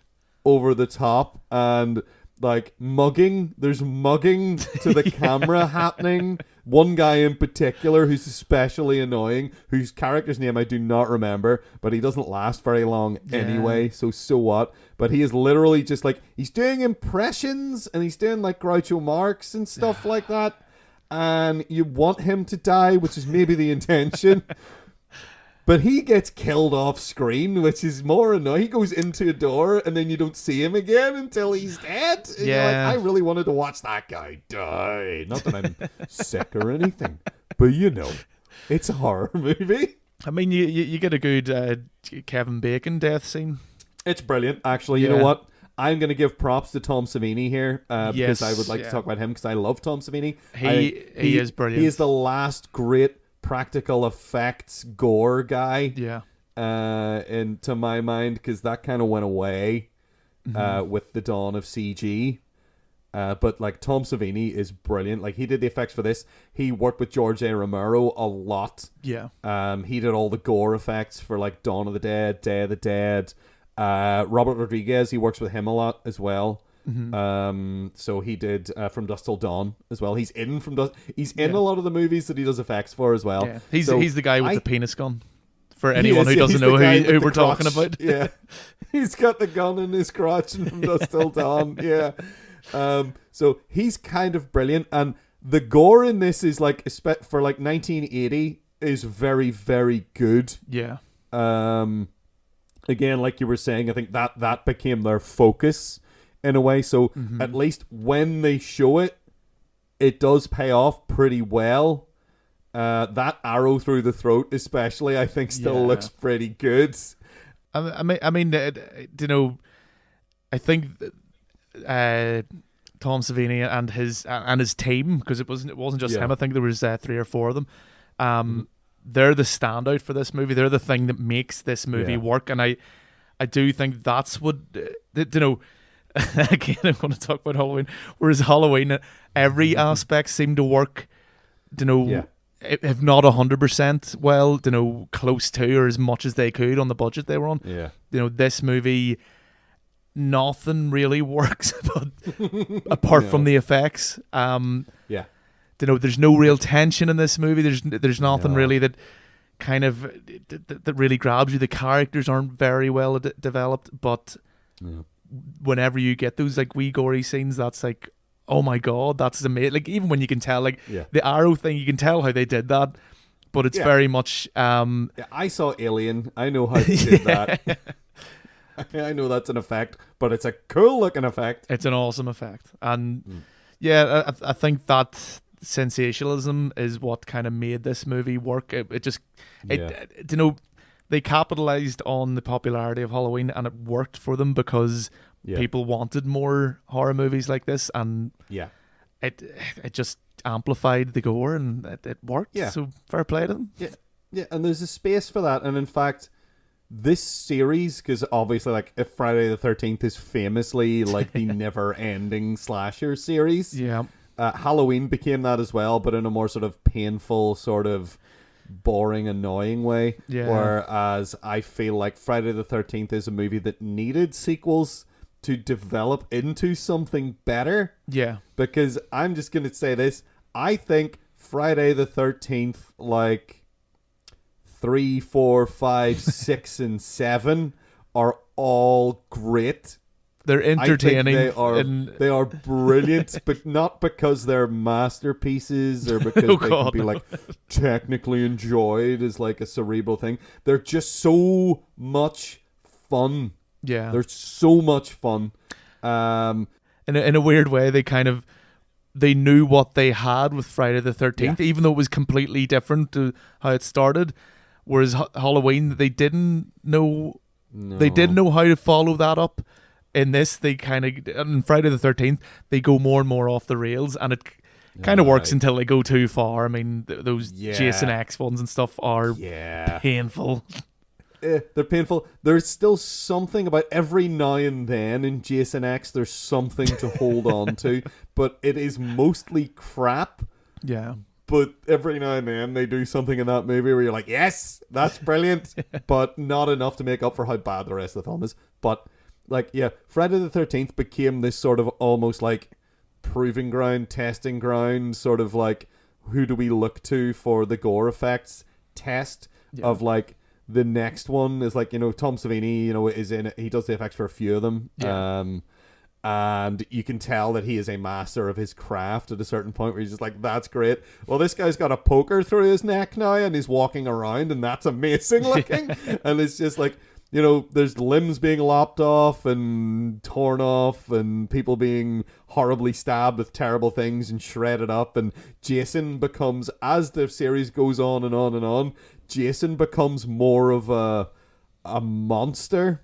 over the top, and like mugging. There's mugging to the camera happening. One guy in particular who's especially annoying, whose character's name I do not remember, but he doesn't last very long anyway, so what? But he is literally just like, he's doing impressions, and he's doing like Groucho Marx and stuff like that, and you want him to die, which is maybe the intention. But he gets killed off screen, which is more annoying. He goes into a door, and then you don't see him again until he's dead. And you're like, I really wanted to watch that guy die. Not that I'm sick or anything, but you know, it's a horror movie. I mean, you get a good Kevin Bacon death scene. It's brilliant, actually. You know what? I'm going to give props to Tom Savini here, because I would like to talk about him, because I love Tom Savini. He is brilliant. He is the last great practical effects gore guy, to my mind, because that kind of went away with the dawn of CG. But like, Tom Savini is brilliant. Like, he did the effects for this. He worked with George A. Romero a lot. He did all the gore effects for like Dawn of the Dead, Day of the Dead. Robert Rodriguez, he works with him a lot as well. So he did From Dusk Till Dawn as well. He's in a lot of the movies that he does effects for as well. He's the guy with the penis gun, for anyone who doesn't know who we're talking about. He's got the gun in his crotch in From Dusk Till Dawn. So he's kind of brilliant, and the gore in this is like, for like 1980, is very, very good. Again, like you were saying, I think that became their focus in a way. So at least when they show it, it does pay off pretty well. That arrow through the throat, especially, I think still looks pretty good. I mean, you know, I think Tom Savini and his team, because it wasn't just him. I think there was 3 or 4 of them. They're the standout for this movie. They're the thing that makes this movie work, and I do think that's what, you know. again, I'm going to talk about Halloween. Whereas Halloween, every aspect seemed to work, if not 100% well, close to or as much as they could on the budget they were on. Yeah. This movie, nothing really works, but apart from the effects. There's no real tension in this movie. There's nothing really that kind of that really grabs you. The characters aren't very well developed, but whenever you get those like wee gory scenes, that's like, oh my god, that's amazing. Like even when you can tell, like the arrow thing, you can tell how they did that, but it's very much. I saw Alien. I know how they did that. I know that's an effect, but it's a cool looking effect. It's an awesome effect, and I think that sensationalism is what kind of made this movie work. They capitalized on the popularity of Halloween, and it worked for them because people wanted more horror movies like this, and it just amplified the gore, and it worked. So fair play to them. And there's a space for that, and in fact, this series, because obviously, like, if Friday the 13th is famously like the never-ending slasher series, Halloween became that as well, but in a more sort of painful, sort of boring, annoying way. Whereas I feel like Friday the 13th is a movie that needed sequels to develop into something better. Because I'm just going to say this. I think Friday the 13th, like 3, 4, 5, 6, and 7 are all great. They're entertaining. They are brilliant, but not because they're masterpieces or because they can be like technically enjoyed as like a cerebral thing. They're just so much fun. They're so much fun. In a weird way, they knew what they had with Friday the 13th, even though it was completely different to how it started. Whereas Halloween, they didn't know. No. They didn't know how to follow that up. In this, they on Friday the 13th, they go more and more off the rails, and it kind of works until they go too far. I mean, those Jason X ones and stuff are painful. They're painful. There's still something about every now and then in Jason X, there's something to hold on to, but it is mostly crap. But every now and then they do something in that movie where you're like, yes, that's brilliant, but not enough to make up for how bad the rest of the film is. But Friday the 13th became this sort of almost like proving ground, testing ground, sort of like, who do we look to for the gore effects test of like, the next one is like, Tom Savini, is in it. He does the effects for a few of them. And you can tell that he is a master of his craft at a certain point where he's just like, that's great. Well, this guy's got a poker through his neck now and he's walking around and that's amazing looking. And it's just like, there's limbs being lopped off and torn off and people being horribly stabbed with terrible things and shredded up. And Jason becomes, as the series goes on and on and on, Jason becomes more of a monster.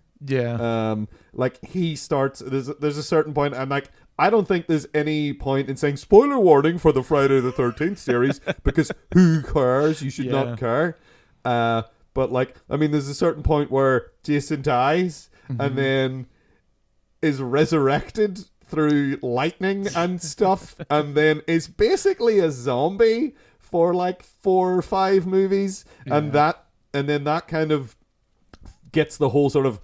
Like he starts, there's a certain point, and like, I don't think there's any point in saying spoiler warning for the Friday the 13th series because who cares? You should not care. But like, I mean, there's a certain point where Jason dies and then is resurrected through lightning and stuff, and then is basically a zombie for like 4 or 5 movies, and then that kind of gets the whole sort of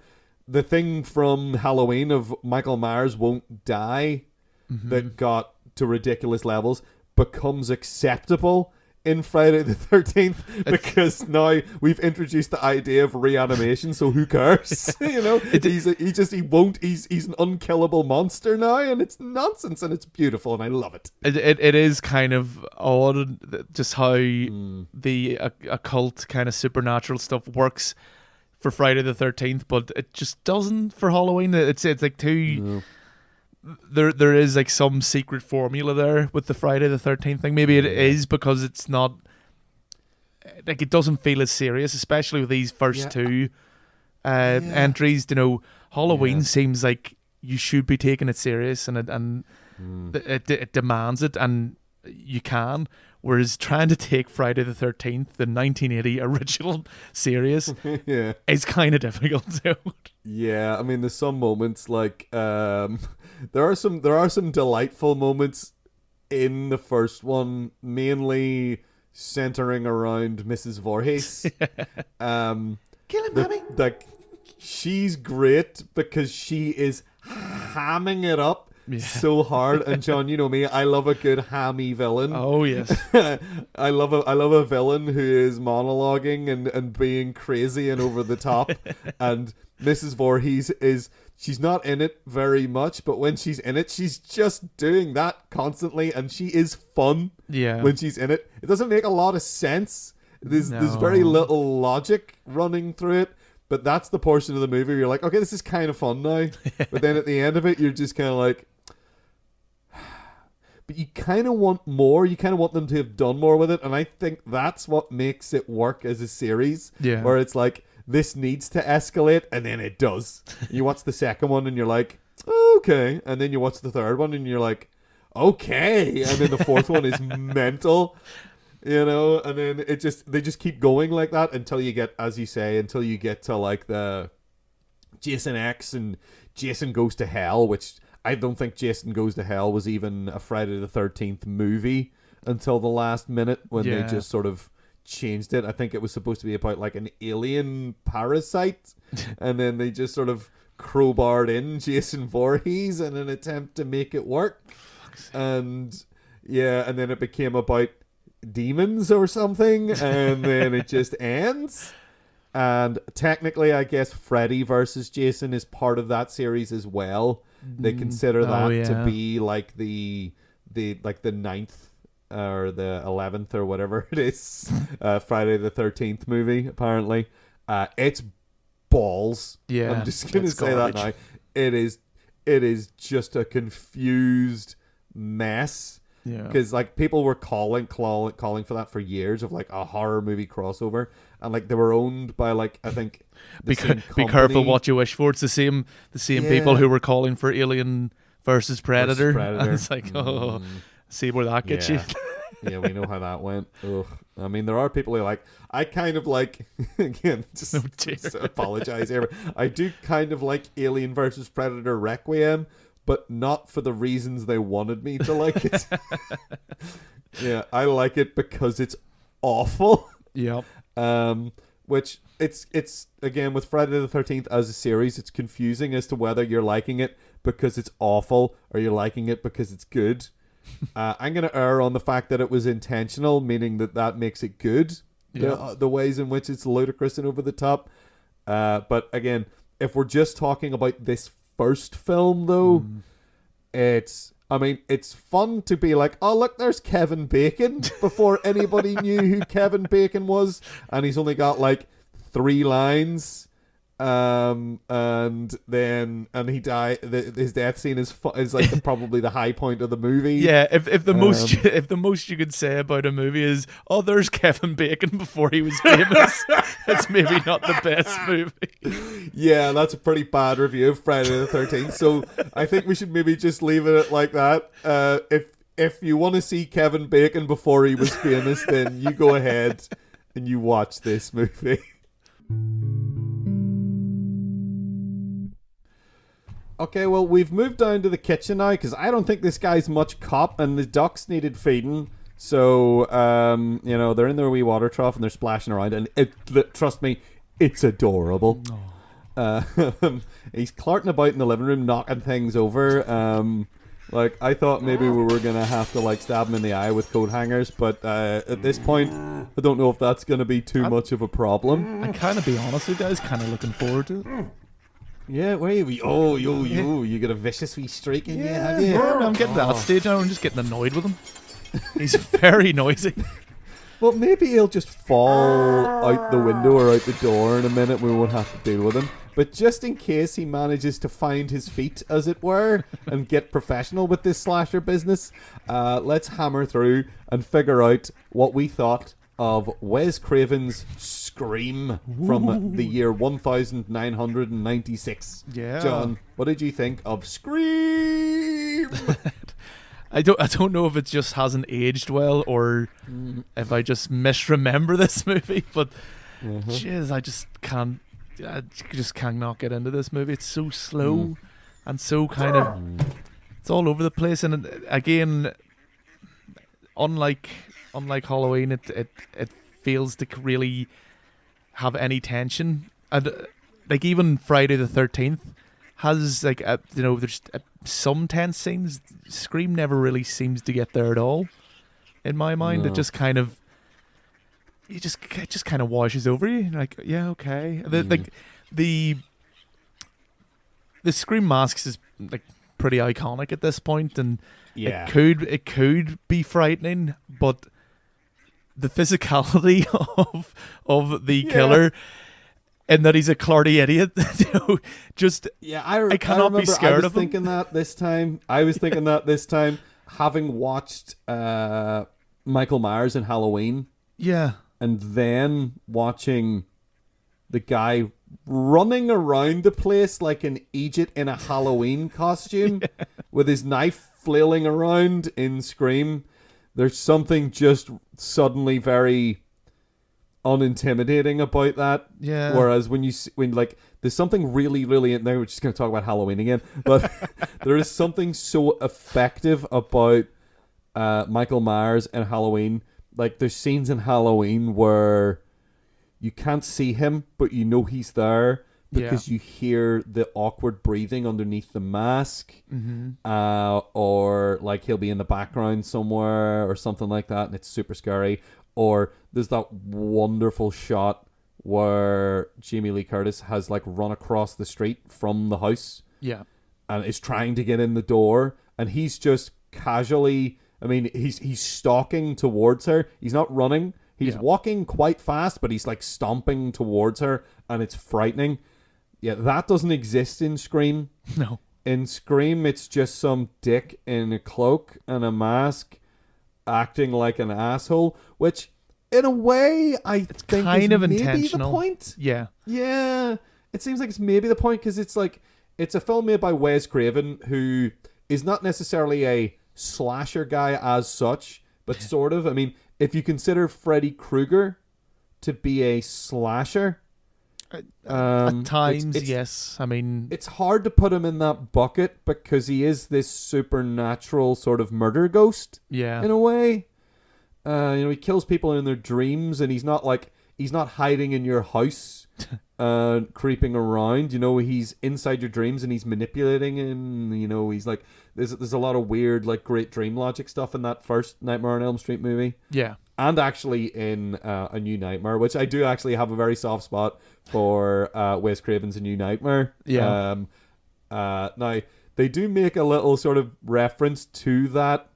the thing from Halloween of Michael Myers won't die that got to ridiculous levels becomes acceptable in Friday the 13th because now we've introduced the idea of reanimation, so who cares? He's an unkillable monster now, and it's nonsense, and it's beautiful, and I love it. It is kind of odd just how the occult kind of supernatural stuff works for Friday the 13th, but it just doesn't for Halloween. It's like too... No. There is like some secret formula there with the Friday the 13th thing. Maybe it is because it's not like, it doesn't feel as serious, especially with these first two entries. Halloween seems like you should be taking it serious, and it demands it, and you can. Whereas trying to take Friday the 13th, the 1980 original series, is kind of difficult too. Yeah, I mean, there's some moments like there are some delightful moments in the first one, mainly centering around Mrs. Voorhees. Kill him, baby. Like, she's great because she is hamming it up so hard. And John, you know me, I love a good hammy villain. Oh yes. I love a villain who is monologuing and being crazy and over the top. And Mrs. Voorhees she's not in it very much, but when she's in it, she's just doing that constantly, and she is fun when she's in it. It doesn't make a lot of sense. There's very little logic running through it, but that's the portion of the movie where you're like, okay, this is kind of fun now. But then at the end of it, you're just kind of like, but you kind of want more. You kind of want them to have done more with it, and I think that's what makes it work as a series. Yeah. Where it's like, this needs to escalate, and then it does. You watch the second one, and you're like, okay. And then you watch the third one, and you're like, okay. And then the fourth one is mental, you know. And then they just keep going like that until you get, as you say, to like the Jason X and Jason Goes to Hell, which I don't think Jason Goes to Hell was even a Friday the 13th movie until the last minute when they just sort of changed it. I think it was supposed to be about like an alien parasite, and then they just sort of crowbarred in Jason Voorhees in an attempt to make it work. And then it became about demons or something, and then it just ends. And technically, I guess Freddy versus Jason is part of that series as well. They consider that to be like the ninth or the 11th or whatever it is, Friday the 13th movie, apparently. It's balls. Yeah, I'm just going to say garbage. That now. It is just a confused mess. Yeah. Because like people were calling for that for years, of like a horror movie crossover, and like they were owned by like, I think be careful what you wish for. It's the same people who were calling for Alien versus Predator. And it's like, see where that gets you. Yeah, we know how that went. Ugh. I mean, there are people who like, I kind of like, again, just apologize here, I do kind of like Alien versus Predator Requiem, but not for the reasons they wanted me to like it. Yeah, I like it because it's awful. Yep. Which it's again with Friday the 13th as a series, it's confusing as to whether you're liking it because it's awful or you're liking it because it's good. I'm going to err on the fact that it was intentional, meaning that makes it good. Yeah. The ways in which it's ludicrous and over the top. But again, if we're just talking about this first film, though, it's fun to be like, oh, look, there's Kevin Bacon, before anybody knew who Kevin Bacon was. And he's only got like 3 lines. And he died. His death scene is like probably the high point of the movie. Yeah, if the most you could say about a movie is, oh, there's Kevin Bacon before he was famous, it's maybe not the best movie. Yeah, that's a pretty bad review of Friday the 13th. So I think we should maybe just leave it like that. If you want to see Kevin Bacon before he was famous, then you go ahead and you watch this movie. Okay, well, we've moved down to the kitchen now because I don't think this guy's much cop, and the ducks needed feeding. So, they're in their wee water trough and they're splashing around, and trust me, it's adorable. He's clarting about in the living room, knocking things over. I thought maybe we were going to have to stab him in the eye with coat hangers, but at this point, I don't know if that's going to be too much of a problem. I kind of, be honest with you guys, kind of looking forward to it. Yeah, wait, you got a vicious wee streak in you, have you? I'm getting to that stage now. I'm just getting annoyed with him. He's very noisy. Well, maybe he'll just fall out the window or out the door in a minute. We won't have to deal with him. But just in case he manages to find his feet, as it were, and get professional with this slasher business, let's hammer through and figure out what we thought of Wes Craven's Scream from the year 1996. Yeah. John, what did you think of Scream? I don't know if it just hasn't aged well or if I just misremember this movie, but jeez, I just cannot get into this movie. It's so slow and so kind of it's all over the place, and again, unlike Halloween, it fails to really have any tension, and like even Friday the 13th has like there's some tense scenes. Scream never really seems to get there at all in my mind. No. It just kind of kind of washes over you. You're like, yeah, okay. The Scream masks is like pretty iconic at this point, and it could be frightening, but the physicality of the killer, and that he's a clarty idiot, I cannot be scared of him. I was thinking that this time, having watched Michael Myers in Halloween, and then watching the guy running around the place like an Egypt in a Halloween costume with his knife flailing around in Scream. There's something just suddenly very unintimidating about that. Yeah. Whereas when there's something really, really, now we're just going to talk about Halloween again, but there is something so effective about Michael Myers and Halloween. Like, there's scenes in Halloween where you can't see him, but you know he's there because you hear the awkward breathing underneath the mask, or like he'll be in the background somewhere or something like that, and it's super scary. Or there's that wonderful shot where Jamie Lee Curtis has like run across the street from the house, and is trying to get in the door, and he's just casually. I mean, he's stalking towards her. He's not running. He's walking quite fast, but he's like stomping towards her, and it's frightening. Yeah, that doesn't exist in Scream. No. In Scream, it's just some dick in a cloak and a mask acting like an asshole, which, in a way, it's think kind of maybe intentional. The point. Yeah. Yeah. It seems like it's maybe the point, because it's like, it's a film made by Wes Craven, who is not necessarily a slasher guy as such, but sort of. I mean, if you consider Freddy Krueger to be a slasher, at times, yes. I mean, it's hard to put him in that bucket because he is this supernatural sort of murder ghost. Yeah, in a way. He kills people in their dreams, and he's not hiding in your house, creeping around. He's inside your dreams and he's manipulating, and he's like, there's a lot of weird, like, great dream logic stuff in that first Nightmare on Elm Street movie. Yeah. And actually in A New Nightmare, which I do actually have a very soft spot for Wes Craven's A New Nightmare. Yeah. Now, they do make a little sort of reference to that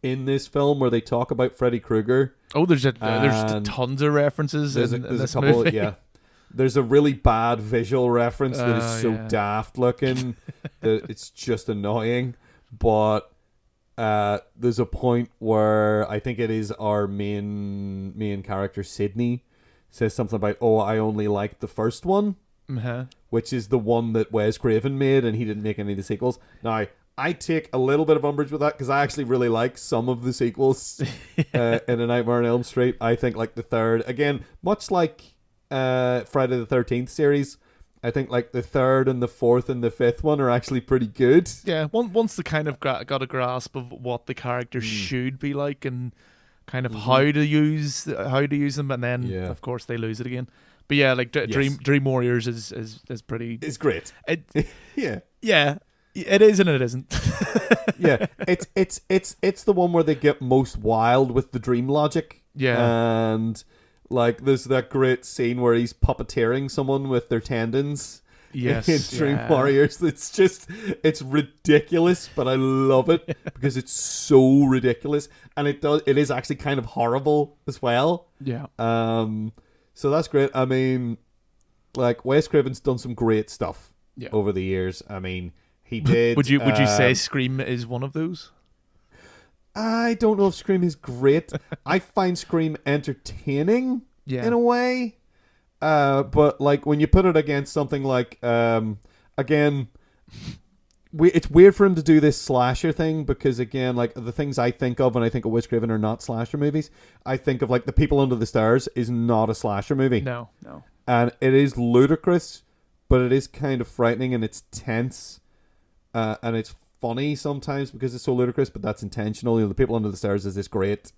in this film where they talk about Freddy Krueger. Oh, there's tons of references in this movie. Yeah. There's a really bad visual reference that is so daft looking that it's just annoying. But there's a point where I think it is our main character, Sydney, says something about, I only liked the first one, which is the one that Wes Craven made, and he didn't make any of the sequels. Now, I take a little bit of umbrage with that because I actually really like some of the sequels in A Nightmare on Elm Street. I think like the third, again, much like Friday the 13th series, I think like the third and the fourth and the fifth one are actually pretty good. Yeah, once they kind of got a grasp of what the characters should be like and kind of how to use them, and then of course they lose it again. But yeah, like Dream Warriors is pretty. It's great. Yeah. It is and it isn't. Yeah, it's the one where they get most wild with the dream logic. Yeah, and like there's that great scene where he's puppeteering someone with their tendons. Yes, in Dream Warriors. It's ridiculous, but I love it because it's so ridiculous, and it is actually kind of horrible as well. Yeah. So that's great. I mean, like, Wes Craven's done some great stuff over the years. I mean, he did. Would you say Scream is one of those? I don't know if Scream is great. I find Scream entertaining in a way. But like when you put it against something like again, it's weird for him to do this slasher thing because, again, like the things I think of when I think of Wes Craven are not slasher movies. I think of like The People Under the Stairs is not a slasher movie. No. And it is ludicrous, but it is kind of frightening and it's tense. And it's funny sometimes because it's so ludicrous, but that's intentional. You know, The People Under the Stairs is this great,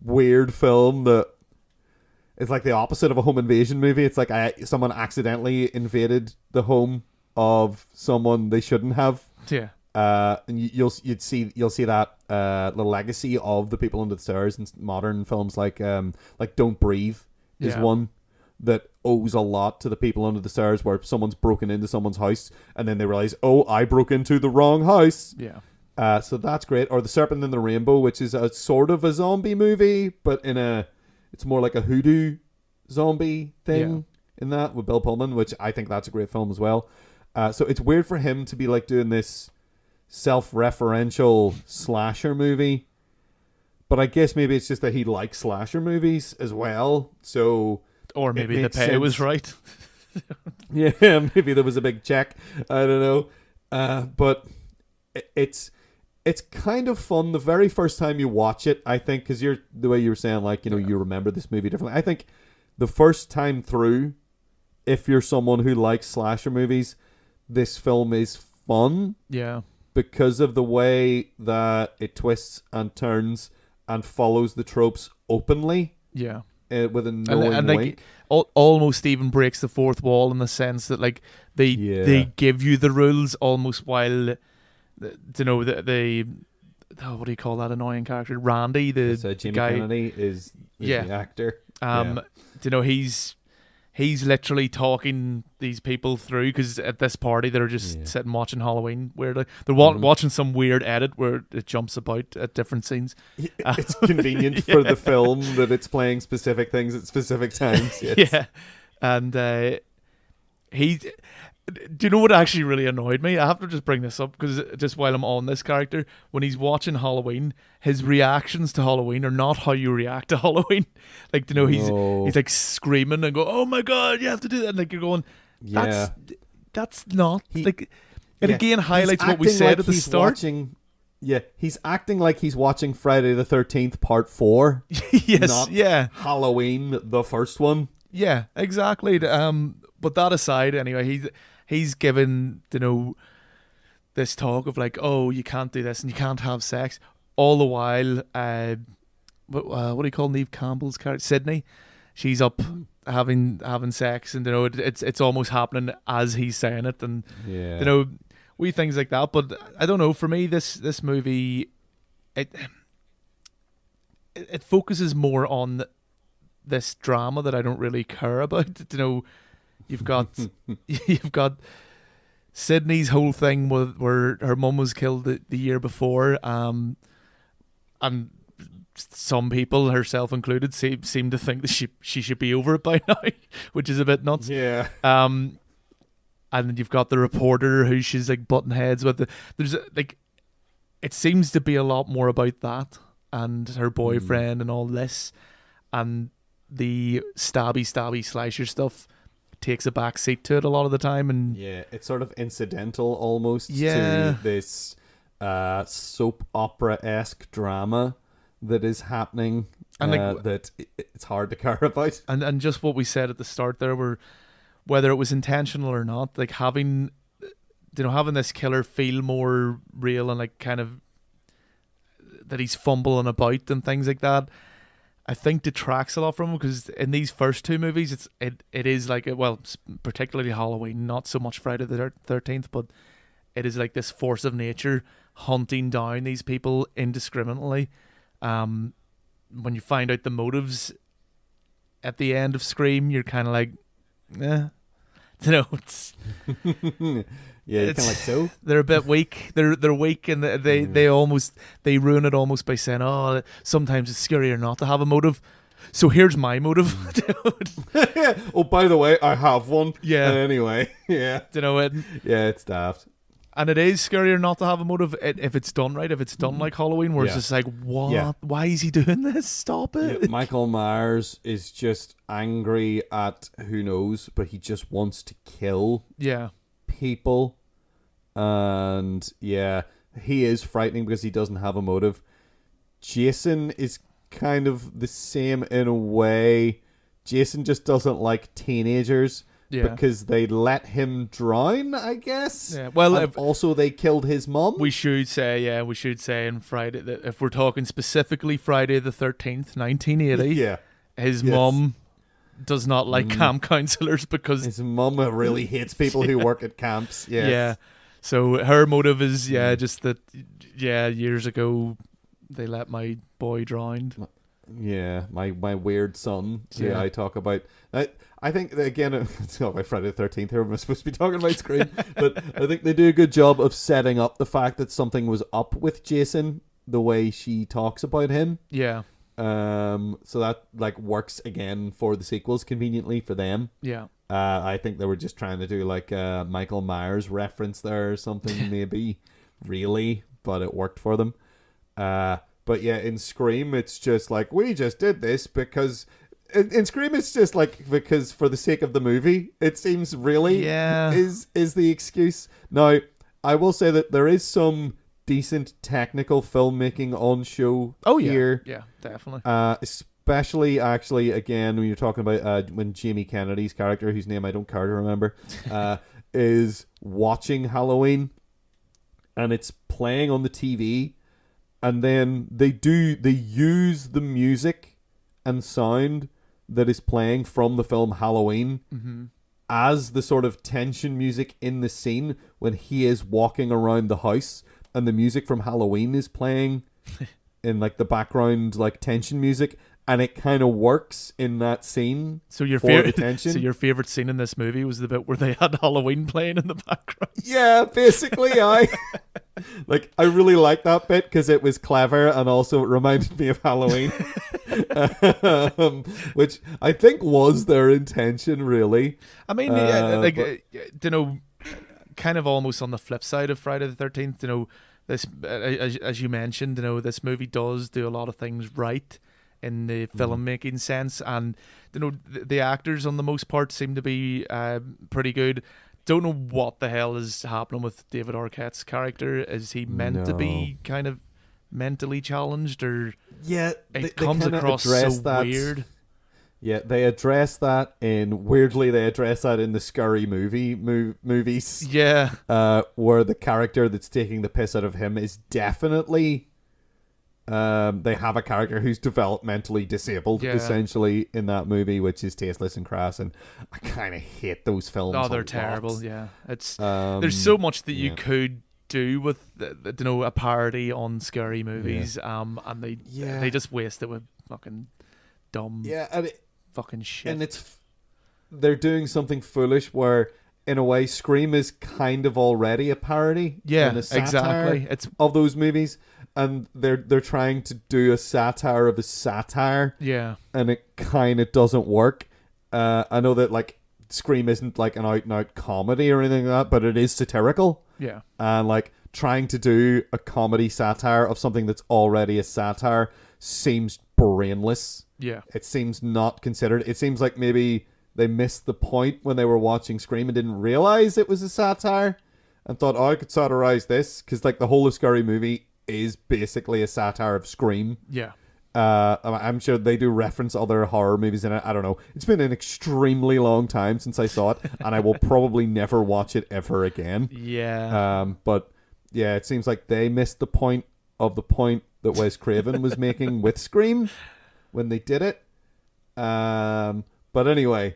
weird film that is like the opposite of a home invasion movie. It's like someone accidentally invaded the home of someone they shouldn't have. Yeah. And you'll see that the legacy of The People Under the Stairs in modern films like Don't Breathe is one that owes a lot to The People Under the Stairs, where someone's broken into someone's house and then they realize, oh, I broke into the wrong house. Yeah. So that's great. Or The Serpent and the Rainbow, which is a sort of a zombie movie, but it's more like a hoodoo zombie thing in that with Bill Pullman, which I think that's a great film as well. So it's weird for him to be like doing this self-referential slasher movie, but I guess maybe it's just that he likes slasher movies as well. So, or maybe the pay was right. Yeah, maybe there was a big check. I don't know. But it's kind of fun the very first time you watch it. I think because the way you were saying, like, you know, you remember this movie differently. I think the first time through, if you're someone who likes slasher movies, this film is fun. Yeah. Because of the way that it twists and turns and follows the tropes openly. Yeah. With a knowing wink. Like, almost even breaks the fourth wall in the sense that, like, they give you the rules almost while, you know, the what do you call that annoying character? Randy, the Jamie guy. Kennedy is the actor. You know, he's literally talking these people through, because at this party they're just sitting watching Halloween weirdly. They're watching some weird edit where it jumps about at different scenes. It's convenient for the film that it's playing specific things at specific times. Yes. Yeah. And do you know what actually really annoyed me? I have to just bring this up because just while I'm on this character, when he's watching Halloween, his reactions to Halloween are not how you react to Halloween. Like, you know, he's like screaming and go, "Oh my God, you have to do that!" And like you're going, that's not like. It again highlights what we said at the start. He's acting like he's watching Friday the 13th Part 4. Yes, not Halloween, the first one. Yeah, exactly. But that aside, anyway, he's given, you know, this talk of like, oh, you can't do this and you can't have sex. All the while, what do you call Neve Campbell's character? Sydney. She's up having sex, and you know it's almost happening as he's saying it, and you know, wee things like that. But I don't know. For me, this movie, it focuses more on this drama that I don't really care about. You know, you've got Sydney's whole thing where her mum was killed the year before, and some people, herself included, seem to think that she should be over it by now, which is a bit nuts. Yeah. And then you've got the reporter who she's like butting heads with. There's like, it seems to be a lot more about that and her boyfriend and all this, and the stabby slasher stuff takes a back seat to it a lot of the time. And it's sort of incidental almost to this soap opera-esque drama that is happening, and that it's hard to care about. And just what we said at the start there, were whether it was intentional or not, like having this killer feel more real and like kind of that he's fumbling about and things like that, I think detracts a lot from him, because in these first two movies it is like, well, particularly Halloween, not so much Friday the 13th, but it is like this force of nature hunting down these people indiscriminately. When you find out the motives at the end of Scream, you're kind of like, you know, it's you're kind of like, so they're a bit weak. They're weak, and they ruin it almost by saying, oh, sometimes it's scarier not to have a motive. So here's my motive. Oh, by the way, I have one. Yeah. Anyway, yeah. You know it. Yeah, it's daft. And it is scarier not to have a motive if it's done right, if it's done like Halloween, where it's just like, what? Yeah. Why is he doing this? Stop it. Yeah, Michael Myers is just angry at who knows, but he just wants to kill people. And yeah, he is frightening because he doesn't have a motive. Jason is kind of the same in a way. Jason just doesn't like teenagers because they let him drown, I guess. Yeah. Well, and also they killed his mom. We should say in Friday, that if we're talking specifically Friday the 13th, 1980, his mom does not like camp counselors because his mum really hates people who work at camps. Yes. Yeah. So her motive is just that years ago they let my boy drown. Yeah, my weird son. Yeah, I talk about. I think again, it's not by Friday the 13th. Here we're supposed to be talking about Scream, but I think they do a good job of setting up the fact that something was up with Jason. The way she talks about him. Yeah. So that like works again for the sequels conveniently for them. Yeah. I think they were just trying to do like a Michael Myers reference there or something, maybe, really, but it worked for them. But yeah, in Scream, it's just like, we just did this because... In Scream, it's just like, because for the sake of the movie, it seems really is the excuse. Now, I will say that there is some decent technical filmmaking on show here. Yeah, definitely. Especially, actually, again, when you're talking about when Jamie Kennedy's character, whose name I don't care to remember, is watching Halloween, and it's playing on the TV, and then they use the music and sound that is playing from the film Halloween as the sort of tension music in the scene when he is walking around the house, and the music from Halloween is playing in like the background, like tension music. And it kind of works in that scene. So your favorite scene in this movie was the bit where they had Halloween playing in the background. Yeah, basically, I really liked that bit because it was clever and also it reminded me of Halloween, which I think was their intention, really. I mean, kind of almost on the flip side of Friday the 13th. This, as you mentioned, this movie does do a lot of things right in the filmmaking sense, and the actors on the most part seem to be pretty good. Don't know what the hell is happening with David Arquette's character. Is he meant to be kind of mentally challenged, or it comes across so weird? Yeah, they address that weirdly they address that in the Scurry movies. Yeah. Where the character that's taking the piss out of him is definitely they have a character who's developmentally disabled essentially in that movie, which is tasteless and crass, and I kind of hate those films. Oh, they're terrible. Yeah, it's there's so much that you could do with a parody on scary movies, and they just waste it with fucking dumb fucking shit. And they're doing something foolish where in a way Scream is kind of already a parody, and a satire of those movies. And they're trying to do a satire of a satire. Yeah. And it kind of doesn't work. I know that like Scream isn't like an out and out comedy or anything like that, but it is satirical. Yeah. And like trying to do a comedy satire of something that's already a satire seems brainless. Yeah. It seems not considered. It seems like maybe they missed the point when they were watching Scream and didn't realize it was a satire and thought, I could satirize this, because like the whole of Scary movie is basically a satire of Scream. Yeah. I'm sure they do reference other horror movies in it. I don't know. It's been an extremely long time since I saw it, and I will probably never watch it ever again. Yeah. But yeah, it seems like they missed the point that Wes Craven was making with Scream when they did it. But anyway,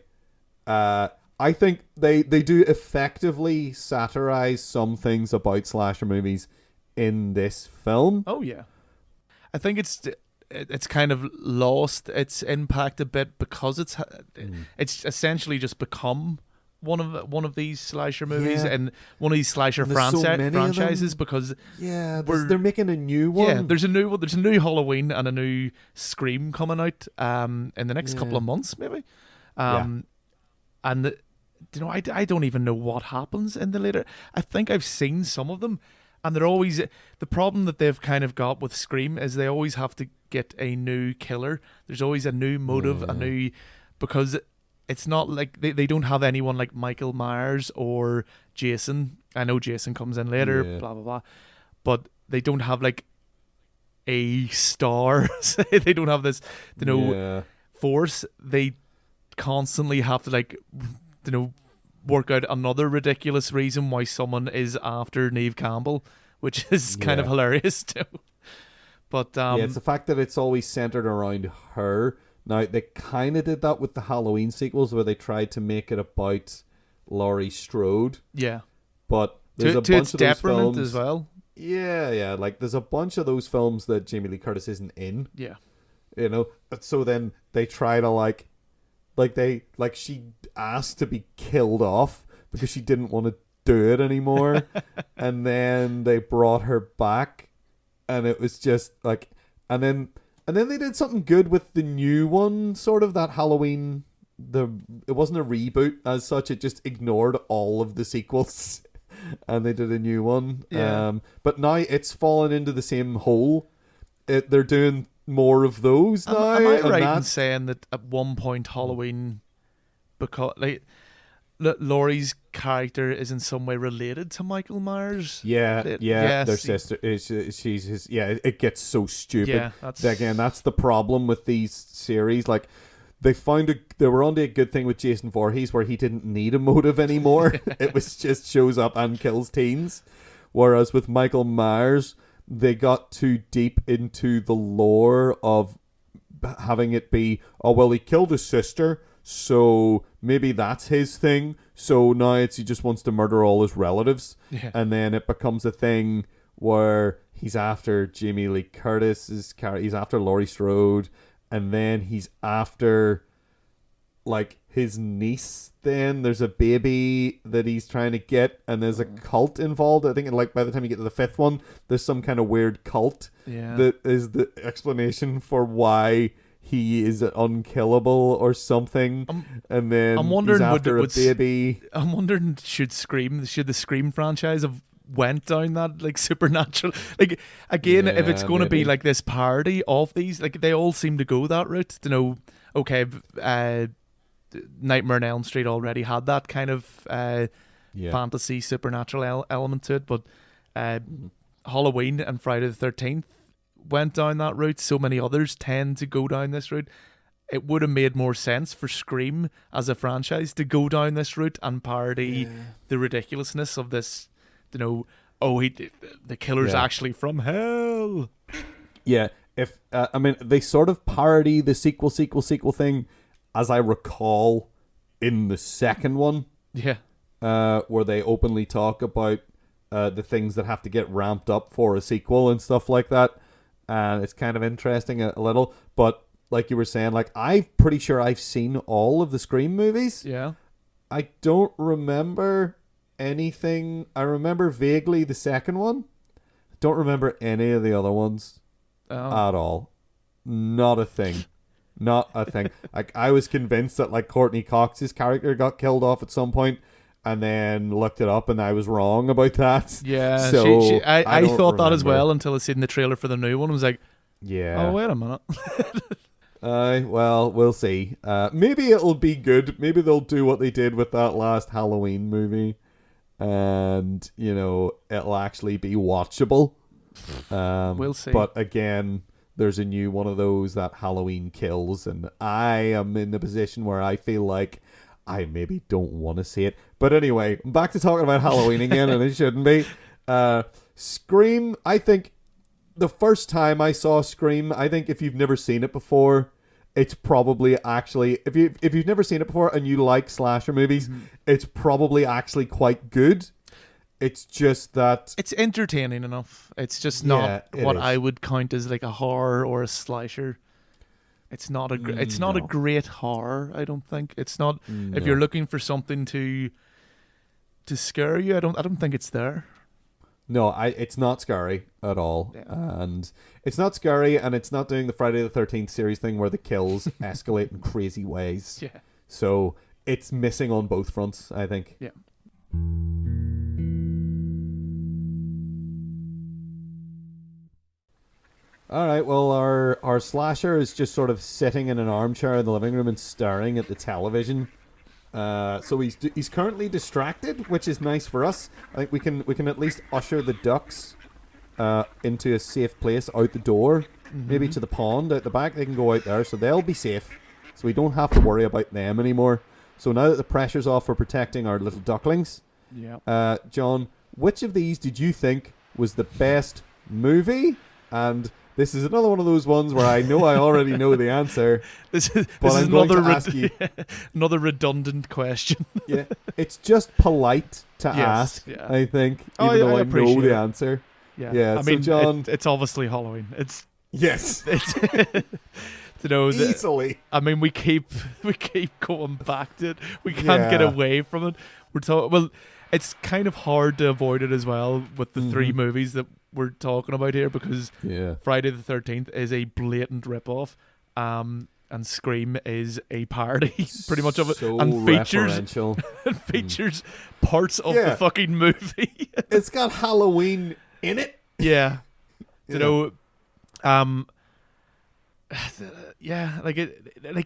I think they do effectively satirize some things about slasher movies in this film. Oh yeah, I think it's kind of lost its impact a bit because it's essentially just become one of these slasher movies and one of these slasher franchises because they're making a new one. Yeah, there's a new Halloween and a new Scream coming out in the next couple of months maybe. And I don't even know what happens in the later. I think I've seen some of them. And they're always, the problem that they've kind of got with Scream is they always have to get a new killer. There's always a new motive, because it's not like they don't have anyone like Michael Myers or Jason. I know Jason comes in later, blah blah blah, but they don't have like a star. They don't have this, force. They constantly have to like, work out another ridiculous reason why someone is after Neve Campbell, which is kind of hilarious too. But it's the fact that it's always centered around her. Now they kind of did that with the Halloween sequels, where they tried to make it about Laurie Strode. Yeah, but there's a bunch its of those detriment films as well. Yeah. Like there's a bunch of those films that Jamie Lee Curtis isn't in. Yeah, So then they try to she asked to be killed off because she didn't want to do it anymore, and then they brought her back, and it was just like, and then they did something good with the new one, sort of that Halloween. It wasn't a reboot as such; it just ignored all of the sequels, and they did a new one. Yeah. But now it's fallen into the same hole. They're doing more of those now. Am I right in saying that at one point Halloween, because like Laurie's character is in some way related to Michael Myers? Their sister. She's his. Yeah, it gets so stupid. Yeah, that's the problem with these series. Like, they were onto a good thing with Jason Voorhees, where he didn't need a motive anymore. It was just shows up and kills teens. Whereas with Michael Myers, they got too deep into the lore of having it be, oh well, he killed his sister, so maybe that's his thing. So now he just wants to murder all his relatives. Yeah. And then it becomes a thing where he's after Jamie Lee Curtis's character, he's after Laurie Strode, and then he's after like his niece. Then there's a baby that he's trying to get, and there's a cult involved. I think like by the time you get to the fifth one, there's some kind of weird cult that is the explanation for why he is unkillable or something. And then I'm wondering, he's after a baby. I'm wondering, should the Scream franchise have went down that like supernatural, like, again, if it's going to be like this parody of these, like they all seem to go that route. Okay, Nightmare on Elm Street already had that kind of fantasy supernatural element to it, but Halloween and Friday the 13th went down that route. So many others tend to go down this route. It would have made more sense for Scream as a franchise to go down this route and parody the ridiculousness of this, the killer's actually from hell. Yeah, if they sort of parody the sequel thing, as I recall, in the second one. Yeah. Where they openly talk about the things that have to get ramped up for a sequel and stuff like that. And it's kind of interesting a little. But like you were saying, like, I'm pretty sure I've seen all of the Scream movies. Yeah. I don't remember anything. I remember vaguely the second one. Don't remember any of the other ones at all. Not a thing. Not a thing. Like, I was convinced that like Courtney Cox's character got killed off at some point, and then looked it up, and I was wrong about that. Yeah, so I thought that as well until I seen the trailer for the new one. I was like, yeah. Oh, wait a minute. Well, we'll see. Maybe it'll be good. Maybe they'll do what they did with that last Halloween movie, and it'll actually be watchable. We'll see. But again, there's a new one of those that Halloween kills, and I am in the position where I feel like I maybe don't want to see it. But anyway, back to talking about Halloween again, and it shouldn't be. Scream, I think the first time I saw Scream, I think if you've never seen it before, it's probably actually, if you've never seen it before and you like slasher movies, it's probably actually quite good. It's just that it's entertaining enough. It's just not what I would count as like a horror or a slasher. It's not a it's not a great horror, I don't think. It's not if you're looking for something to scare you, I don't think it's there. No, it's not scary at all. Yeah. And it's not scary, and it's not doing the Friday the 13th series thing where the kills escalate in crazy ways. Yeah. So it's missing on both fronts, I think. Yeah. All right, well, our slasher is just sort of sitting in an armchair in the living room and staring at the television. So he's currently distracted, which is nice for us. I think we can at least usher the ducks into a safe place out the door, maybe to the pond out the back. They can go out there, so they'll be safe. So we don't have to worry about them anymore. So now that the pressure's off, we're protecting our little ducklings. Yeah. John, which of these did you think was the best movie? And this is another one of those ones where I know I already know the answer. This is another redundant question. Yeah, it's just polite to ask. Yeah. I think, even though I know the answer. Yeah. I mean, John, it's obviously Halloween. Yes. Easily. I mean, we keep going back to it. We can't get away from it. Well, it's kind of hard to avoid it as well with the three movies that we're talking about here, because Friday the 13th is a blatant ripoff, and Scream is a parody pretty much of it, and features parts of the fucking movie. It's got Halloween in it. Yeah. Like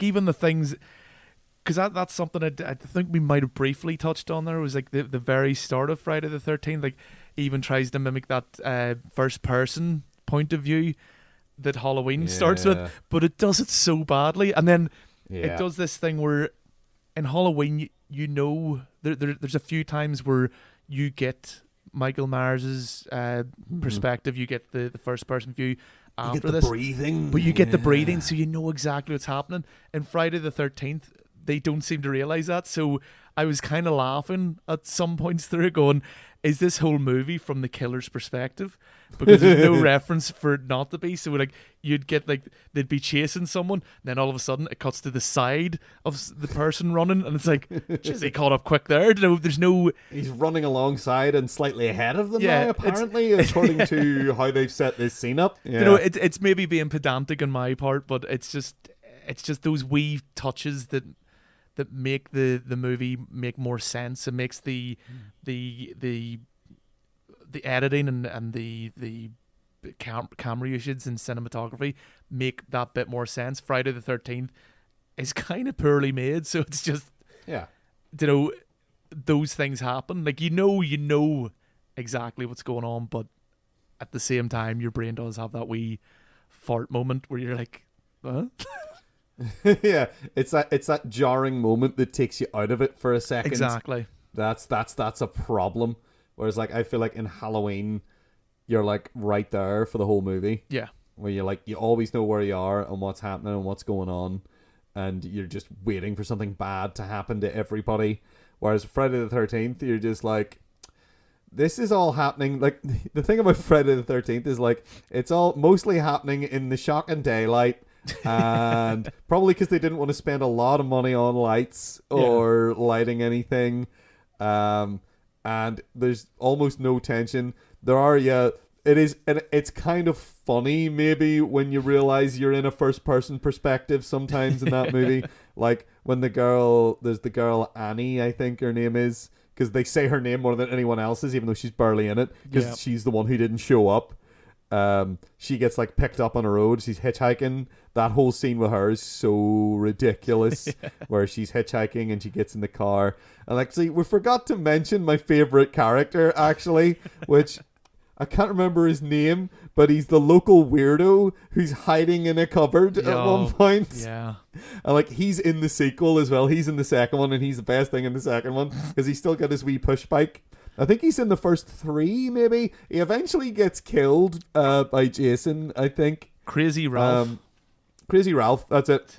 even the things, because that's something I think we might have briefly touched on there, was like the very start of Friday the 13th, like even tries to mimic that first person point of view that Halloween starts with, but it does it so badly. And then it does this thing where in Halloween, there's a few times where you get Michael Myers' perspective, you get the first person view after you get the this breathing, but you get the breathing, so you know exactly what's happening. In Friday the 13th, they don't seem to realize that, so I was kind of laughing at some points through it, going, is this whole movie from the killer's perspective? Because there's no reference for it not to be. So like you'd get like they'd be chasing someone, and then all of a sudden it cuts to the side of the person running, and it's like, geez, he caught up quick there. There's no. He's running alongside and slightly ahead of them now, apparently, according to how they've set this scene up. Yeah. It's maybe being pedantic on my part, but it's just those wee touches that make the movie make more sense. It makes the editing and the camera usage and cinematography make that bit more sense. Friday the 13th is kind of poorly made, so it's just those things happen. Like you know exactly what's going on, but at the same time your brain does have that wee fart moment where you're like, huh? Yeah, it's that jarring moment that takes you out of it for a second. Exactly. That's a problem. Whereas like I feel like in Halloween you're like right there for the whole movie. Yeah. Where you're like, you always know where you are and what's happening and what's going on, and you're just waiting for something bad to happen to everybody. Whereas Friday the 13th, you're just like, this is all happening. Like the thing about Friday the 13th is like it's all mostly happening in the shocking daylight. And probably because they didn't want to spend a lot of money on lights or lighting anything, and there's almost no tension. There are it is, and it's kind of funny maybe when you realize you're in a first person perspective sometimes in that movie. Like when there's the girl Annie, I think her name is, because they say her name more than anyone else's, even though she's barely in it, because she's the one who didn't show up. She gets like picked up on a road. She's hitchhiking. That whole scene with her is so ridiculous, where she's hitchhiking and she gets in the car. And like, see, we forgot to mention my favorite character actually, which I can't remember his name, but he's the local weirdo who's hiding in a cupboard at one point. Yeah. And like, he's in the sequel as well. He's in the second one, and he's the best thing in the second one because he's still got his wee push bike. I think he's in the first three, maybe. He eventually gets killed by Jason, I think. Crazy Ralph. Crazy Ralph, that's it.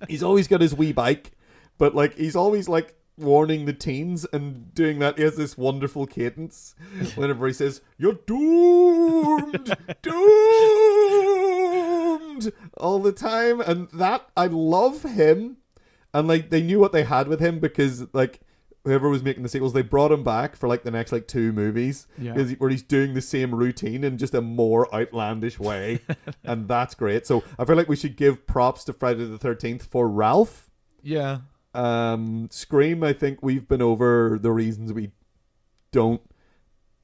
He's always got his wee bike, but like he's always like warning the teens and doing that. He has this wonderful cadence whenever he says, "You're doomed, doomed," all the time. And that, I love him. And like they knew what they had with him because like whoever was making the sequels, they brought him back for like the next like 2 movies where he's doing the same routine in just a more outlandish way. And that's great. So I feel like we should give props to Friday the 13th for Ralph. Yeah. Scream, I think we've been over the reasons we don't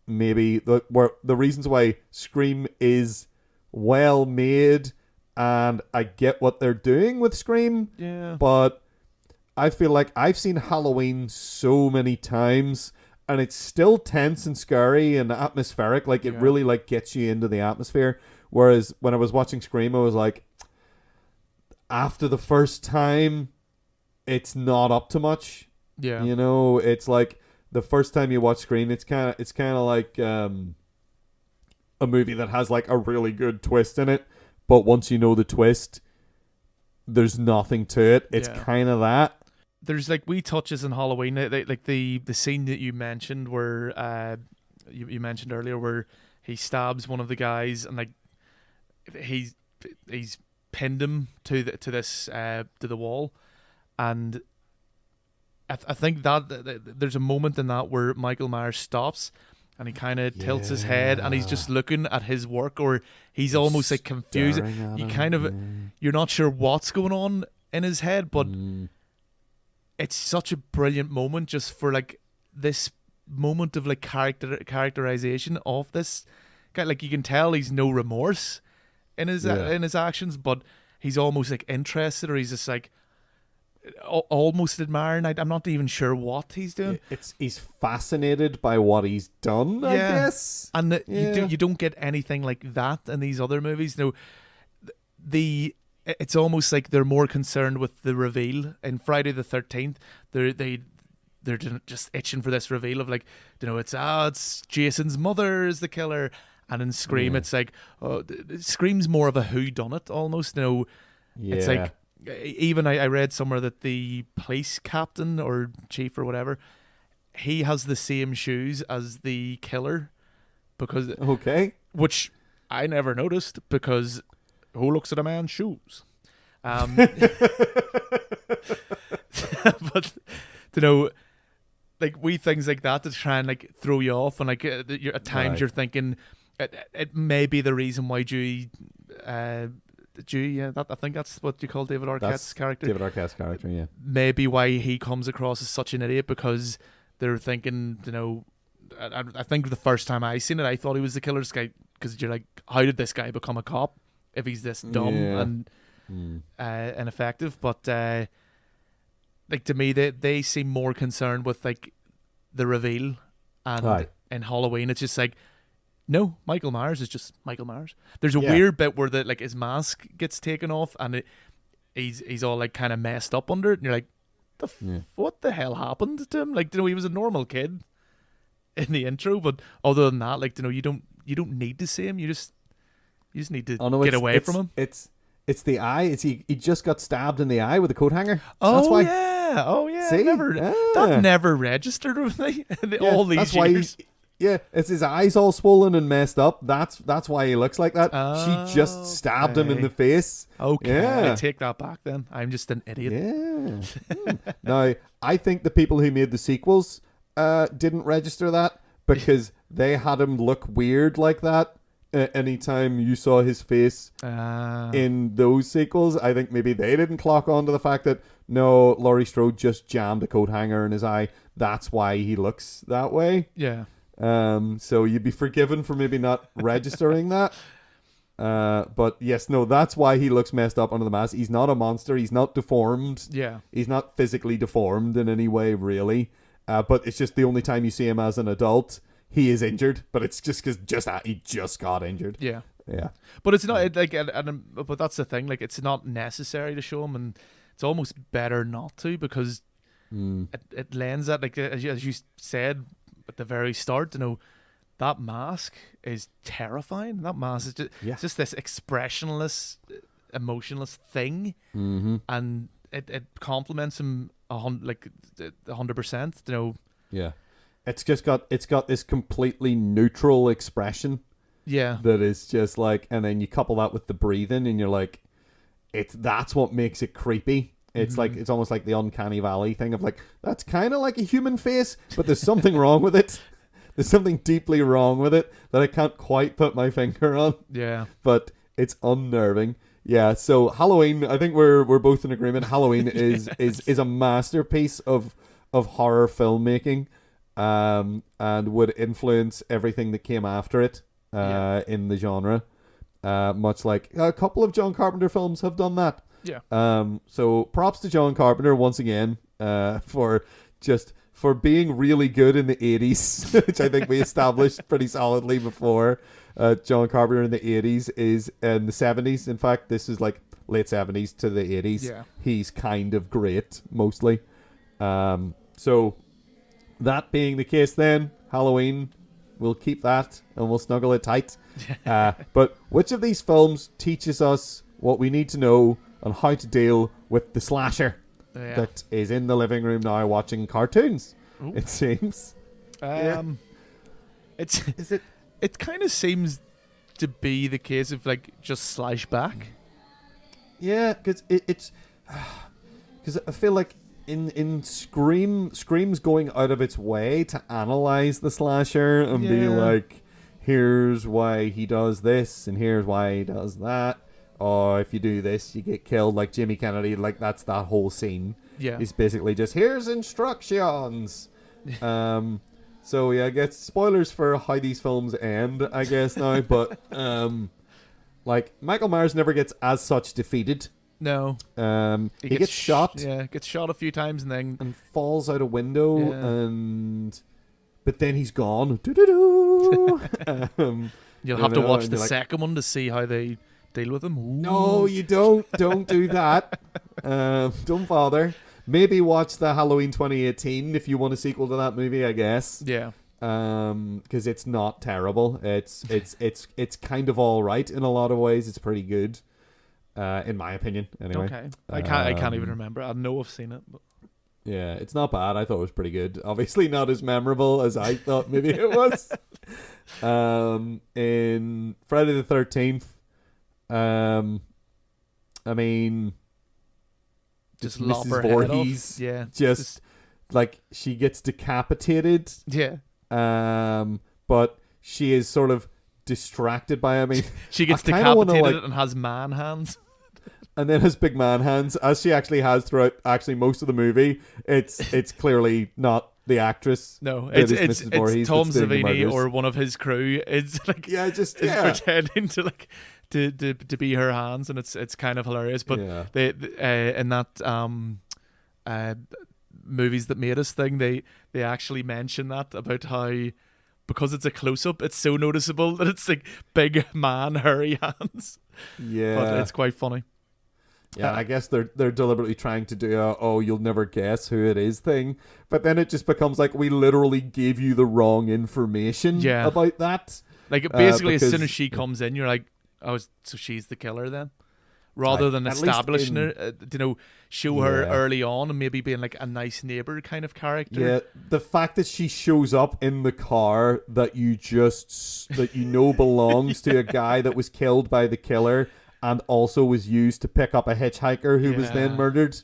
maybe the reasons why Scream is well made, and I get what they're doing with Scream. Yeah. But I feel like I've seen Halloween so many times, and it's still tense and scary and atmospheric. Like, it really, like, gets you into the atmosphere. Whereas when I was watching Scream, I was like, after the first time, it's not up to much. Yeah. You know, it's like the first time you watch Scream, it's kind of like a movie that has like a really good twist in it, but once you know the twist, there's nothing to it. It's kind of that. There's like wee touches in Halloween, like the scene that you mentioned where you mentioned earlier, where he stabs one of the guys and like he's pinned him to the wall, and I think that there's a moment in that where Michael Myers stops and he kind of tilts his head and he's just looking at his work, or he's almost like confused. You kind of you're not sure what's going on in his head, but it's such a brilliant moment just for like this moment of like characterization of this guy. Like, you can tell he's no remorse in his actions, but he's almost like interested, or he's just like almost admiring. I'm not even sure what he's doing. He's fascinated by what he's done, I guess. And you don't get anything like that in these other movies. No, it's almost like they're more concerned with the reveal. In Friday the 13th, they're just itching for this reveal of like, you know, it's Jason's mother is the killer. And in Scream, it's like, Scream's more of a whodunit almost. You know, it's like, even I read somewhere that the police captain or chief or whatever, he has the same shoes as the killer, because which I never noticed, because who looks at a man's shoes? But you know, like wee things like that to try and like throw you off, and like at times you're thinking it may be the reason why Dewey. I think that's what you call David Arquette's character. David Arquette's character, yeah. Maybe why he comes across as such an idiot, because they're thinking, you know, I think the first time I seen it, I thought he was the killer's guy, because you're like, how did this guy become a cop if he's this dumb and ineffective? But like, to me, they seem more concerned with like the reveal, and in Halloween, it's just like, no, Michael Myers is just Michael Myers. There's a weird bit where like his mask gets taken off and he's all like kind of messed up under it, and you're like, what the hell happened to him? Like, you know, he was a normal kid in the intro, but other than that, like, you know, you don't need to see him. You just need to get away from him. It's the eye. He just got stabbed in the eye with a coat hanger. Oh, that's why. See? That never registered with me all these years. It's his eyes all swollen and messed up. That's why he looks like that. She just stabbed him in the face. Okay, I take that back then. I'm just an idiot. Yeah. Now, I think the people who made the sequels didn't register that, because they had him look weird like that anytime you saw his face in those sequels. I think maybe they didn't clock on to the fact that, no, Laurie Strode just jammed a coat hanger in his eye. That's why he looks that way. Yeah. So you'd be forgiven for maybe not registering that. But yes, no, that's why he looks messed up under the mask. He's not a monster. He's not deformed. Yeah. He's not physically deformed in any way, really. But it's just the only time you see him as an adult, he is injured. But it's just because he just got injured. Yeah. Yeah. But it's not like, but that's the thing. Like, it's not necessary to show him, and it's almost better not to, because it lends that, like, as you said at the very start, you know, that mask is terrifying. That mask is just, it's just this expressionless, emotionless thing, and it complements him 100%. You know, it's got this completely neutral expression. Yeah, that is just like, and then you couple that with the breathing, and you're like, that's what makes it creepy. It's like, it's almost like the uncanny valley thing of like, that's kind of like a human face, but there's something wrong with it. There's something deeply wrong with it that I can't quite put my finger on. Yeah. But it's unnerving. Yeah, so Halloween, I think we're both in agreement. Halloween is a masterpiece of horror filmmaking, and would influence everything that came after it in the genre. Much like a couple of John Carpenter films have done that. Yeah. So props to John Carpenter once again. for being really good in the 80s, which I think we established pretty solidly before. John Carpenter in the 80s is in the 70s. In fact, this is like late 70s to the 80s. Yeah. He's kind of great, mostly. So that being the case then, Halloween, we'll keep that and we'll snuggle it tight. But which of these films teaches us what we need to know on how to deal with the slasher that is in the living room now watching cartoons? Ooh. It seems. It kind of seems to be the case of like just slash back. Yeah, because it's because I feel like in Scream's going out of its way to analyze the slasher and be like, here's why he does this and here's why he does that. Or if you do this, you get killed, like Jimmy Kennedy. Like that's that whole scene. Yeah, it's basically just here's instructions. So yeah, I guess spoilers for how these films end, I guess now. But like Michael Myers never gets as such defeated. No. He gets shot. Yeah, gets shot a few times and falls out a window but then he's gone. You'll have to watch the second one to see how they deal with him. Ooh. No, you don't. Don't do that. Don't bother. Maybe watch the Halloween 2018 if you want a sequel to that movie, I guess. Yeah. Because it's not terrible. It's kind of all right in a lot of ways. It's pretty good, in my opinion. Anyway. Okay. I can't even remember. I know I've seen it. But. Yeah, it's not bad. I thought it was pretty good. Obviously not as memorable as I thought maybe it was. In Friday the 13th, I mean, just lop Mrs. her Voorhees, head off. Yeah, just like she gets decapitated. Yeah, but she is sort of distracted by. I mean, she gets decapitated and has man hands. And then has big man hands, as she actually has throughout actually most of the movie. It's clearly not the actress. No, it's Tom Savini or one of his crew. It's like pretending to like to be her hands, and it's kind of hilarious. But they in that Movies That Made Us thing, they actually mention that about how, because it's a close up, it's so noticeable that it's like big man hairy hands. Yeah, but it's quite funny. Yeah, I guess they're deliberately trying to do a you'll never guess who it is thing, but then it just becomes like we literally gave you the wrong information about that. Like basically, as soon as she comes in, you're like, oh, so she's the killer then, rather than establishing her, show her early on and maybe being like a nice neighbor kind of character. Yeah, the fact that she shows up in the car that you know belongs to a guy that was killed by the killer. And also was used to pick up a hitchhiker who was then murdered.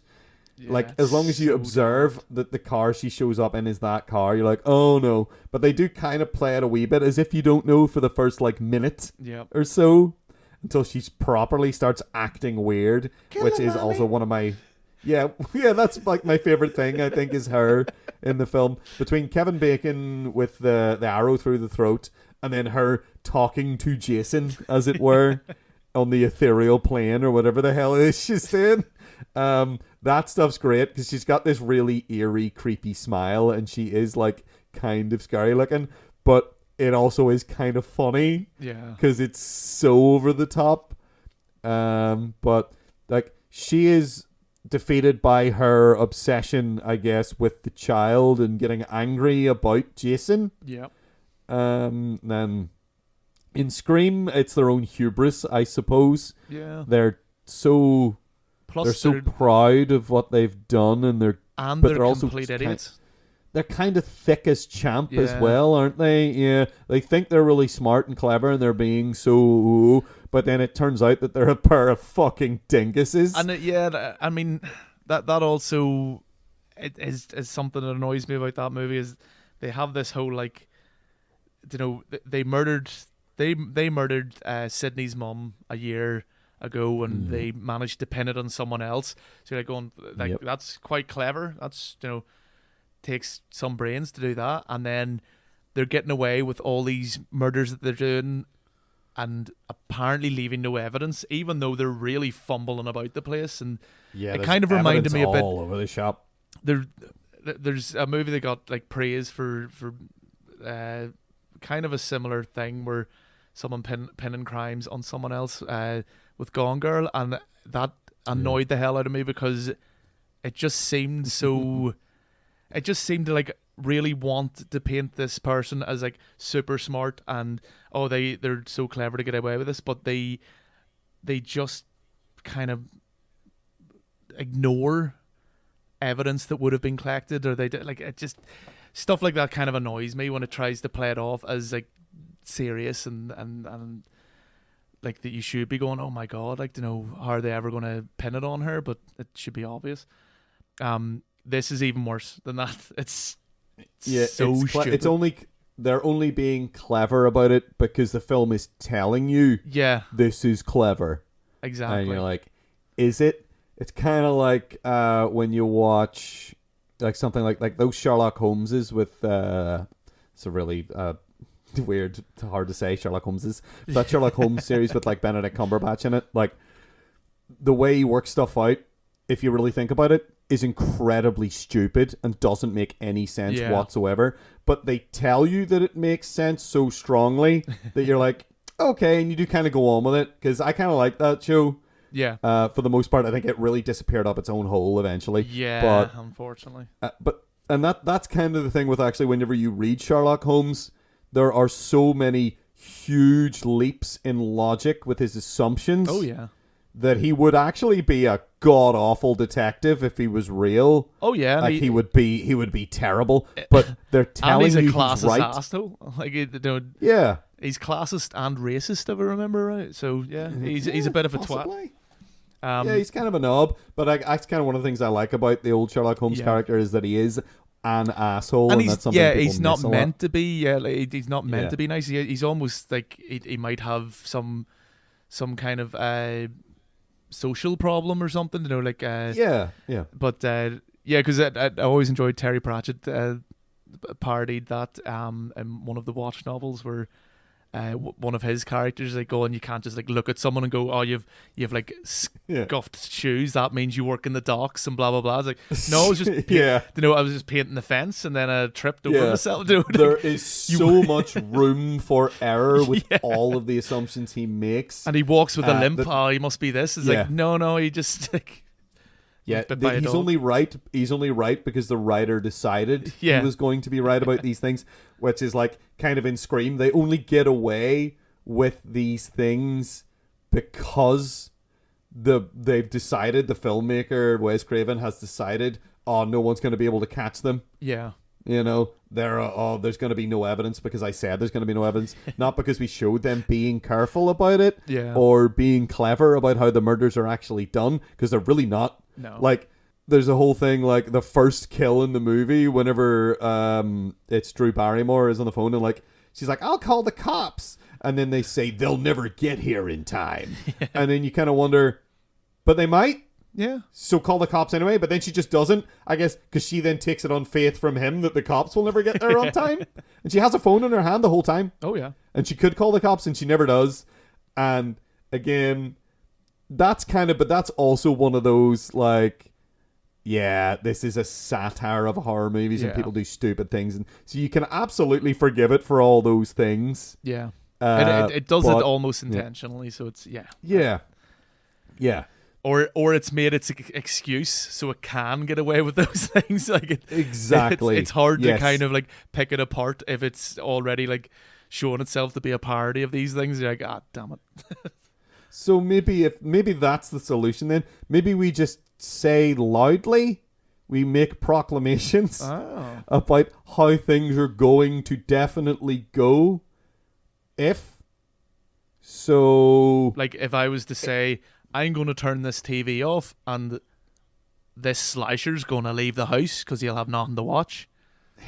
Yeah, like, as long as you observe that the car she shows up in is that car, you're like, oh no. But they do kind of play it a wee bit as if you don't know for the first, like, minute or so. Until she properly starts acting weird. Which is also one of my... Yeah, that's like my favorite thing, I think, is her in the film. Between Kevin Bacon with the arrow through the throat and then her talking to Jason, as it were. On the ethereal plane or whatever the hell it is she's saying. That stuff's great because she's got this really eerie, creepy smile and she is like kind of scary looking, but it also is kind of funny. Yeah. Because it's so over the top. But like she is defeated by her obsession, I guess, with the child and getting angry about Jason. Yeah. Then in Scream, it's their own hubris, I suppose. Yeah. They're so proud of what they've done, and they're also complete idiots. They're kind of thick as champ as well, aren't they? Yeah. They think they're really smart and clever, and they're being so. But then it turns out that they're a pair of fucking dinguses. And I mean, that also is something that annoys me about that movie is they have this whole like, they murdered. They murdered Sydney's mum a year ago, and they managed to pin it on someone else. So you're like going, that's quite clever. That's takes some brains to do that, and then they're getting away with all these murders that they're doing, and apparently leaving no evidence, even though they're really fumbling about the place. And it kind of reminded me a bit all over the shop. there's a movie that got like praise for kind of a similar thing where someone pinning crimes on someone else with Gone Girl, and that annoyed the hell out of me because it just seemed so. It just seemed to like really want to paint this person as like super smart and they're so clever to get away with this, but they just kind of ignore evidence that would have been collected, or they like it just stuff like that kind of annoys me when it tries to play it off as like serious and like that you should be going, oh my god, like, how are they ever going to pin it on her? But it should be obvious. This is even worse than that. It's so stupid. It's only they're only being clever about it because the film is telling you, this is clever. Exactly. And you're like, is it? It's kind of like when you watch like something like those Sherlock Holmeses with it's a really weird, hard to say Sherlock Holmeses. That Sherlock Holmes series with like Benedict Cumberbatch in it, like the way he works stuff out, if you really think about it, is incredibly stupid and doesn't make any sense whatsoever. But they tell you that it makes sense so strongly that you're like, okay, and you do kind of go on with it, because I kind of like that show. Yeah. For the most part, I think it really disappeared up its own hole eventually. Yeah, but, unfortunately. That's kind of the thing with actually whenever you read Sherlock Holmes, there are so many huge leaps in logic with his assumptions. Oh, yeah. That he would actually be a god-awful detective if he was real. Oh, yeah. Like, he would be terrible. But they're telling you he's right. And he's a classist asshole. Like, yeah. He's classist and racist, if I remember right. So, yeah, he's a bit of a possibly. Twat. Yeah, he's kind of a knob. But that's kind of one of the things I like about the old Sherlock Holmes character is that he is an asshole. And that's something he's not meant to be. Yeah, like, he's not meant to be nice. He's almost like he might have some kind of social problem or something, like but because I always enjoyed Terry Pratchett parodied that in one of the Watch novels where one of his characters like go, and you can't just like look at someone and go, oh, you've like scuffed shoes, that means you work in the docks and blah blah blah. It's like, no, I was just I was just painting the fence and then I tripped over myself. There is so much room for error with all of the assumptions he makes, and he walks with a limp. He must be this. It's like, no, he just like. Yeah, he's only right. He's only right because the writer decided he was going to be right about these things, which is like kind of in Scream. They only get away with these things because they've decided, the filmmaker Wes Craven has decided, no one's going to be able to catch them. Yeah. There's going to be no evidence because I said there's going to be no evidence. Not because we showed them being careful about it or being clever about how the murders are actually done, because they're really not. No. Like, there's a whole thing, like, the first kill in the movie, whenever it's Drew Barrymore is on the phone and, like, she's like, I'll call the cops. And then they say, they'll never get here in time. Yeah. And then you kind of wonder, but they might. Yeah. So call the cops anyway, but then she just doesn't, I guess, because she then takes it on faith from him that the cops will never get there on time. And she has a phone in her hand the whole time. Oh, yeah. And she could call the cops, and she never does. And again, but that's also one of those, like, this is a satire of horror movies and people do stupid things. And so you can absolutely forgive it for all those things. Yeah. It does it almost intentionally, so it's, Yeah. Or it's made its excuse so it can get away with those things. Like exactly. It's hard to kind of like pick it apart if it's already like showing itself to be a parody of these things. You're like, damn it. So maybe that's the solution then. Maybe we just say loudly, we make proclamations about how things are going to definitely go. Like if I was to say, I'm going to turn this TV off and this slasher's going to leave the house because he'll have nothing to watch.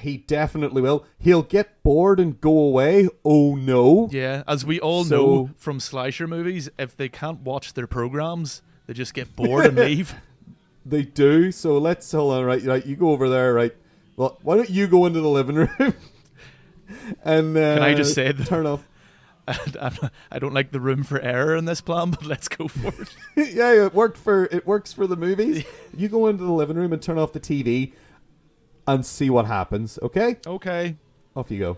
He definitely will. He'll get bored and go away. Oh no. Yeah, as we all know from slasher movies, if they can't watch their programs, they just get bored and leave. They do. So let's hold on. Right. You go over there. Right. Well, why don't you go into the living room and can I just say turn off? I don't like the room for error in this plan, but let's go for it. Yeah, it works for the movies. You go into the living room and turn off the TV and see what happens, okay? Okay. Off you go.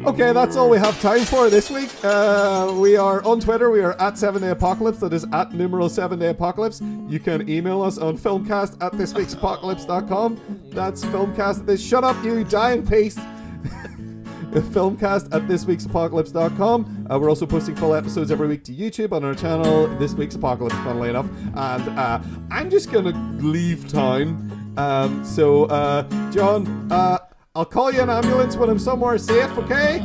Okay, that's all we have time for this week. We are on Twitter. We are at 7 Day Apocalypse. That is at numeral 7 Day Apocalypse. You can email us on filmcast at thisweeksapocalypse.com. That's filmcast. Shut up, you die in peace. Filmcast at thisweeksapocalypse.com. We're also posting full episodes every week to YouTube on our channel, This Week's Apocalypse, funnily enough. And I'm just going to leave town. So, John, I'll call you an ambulance when I'm somewhere safe, okay?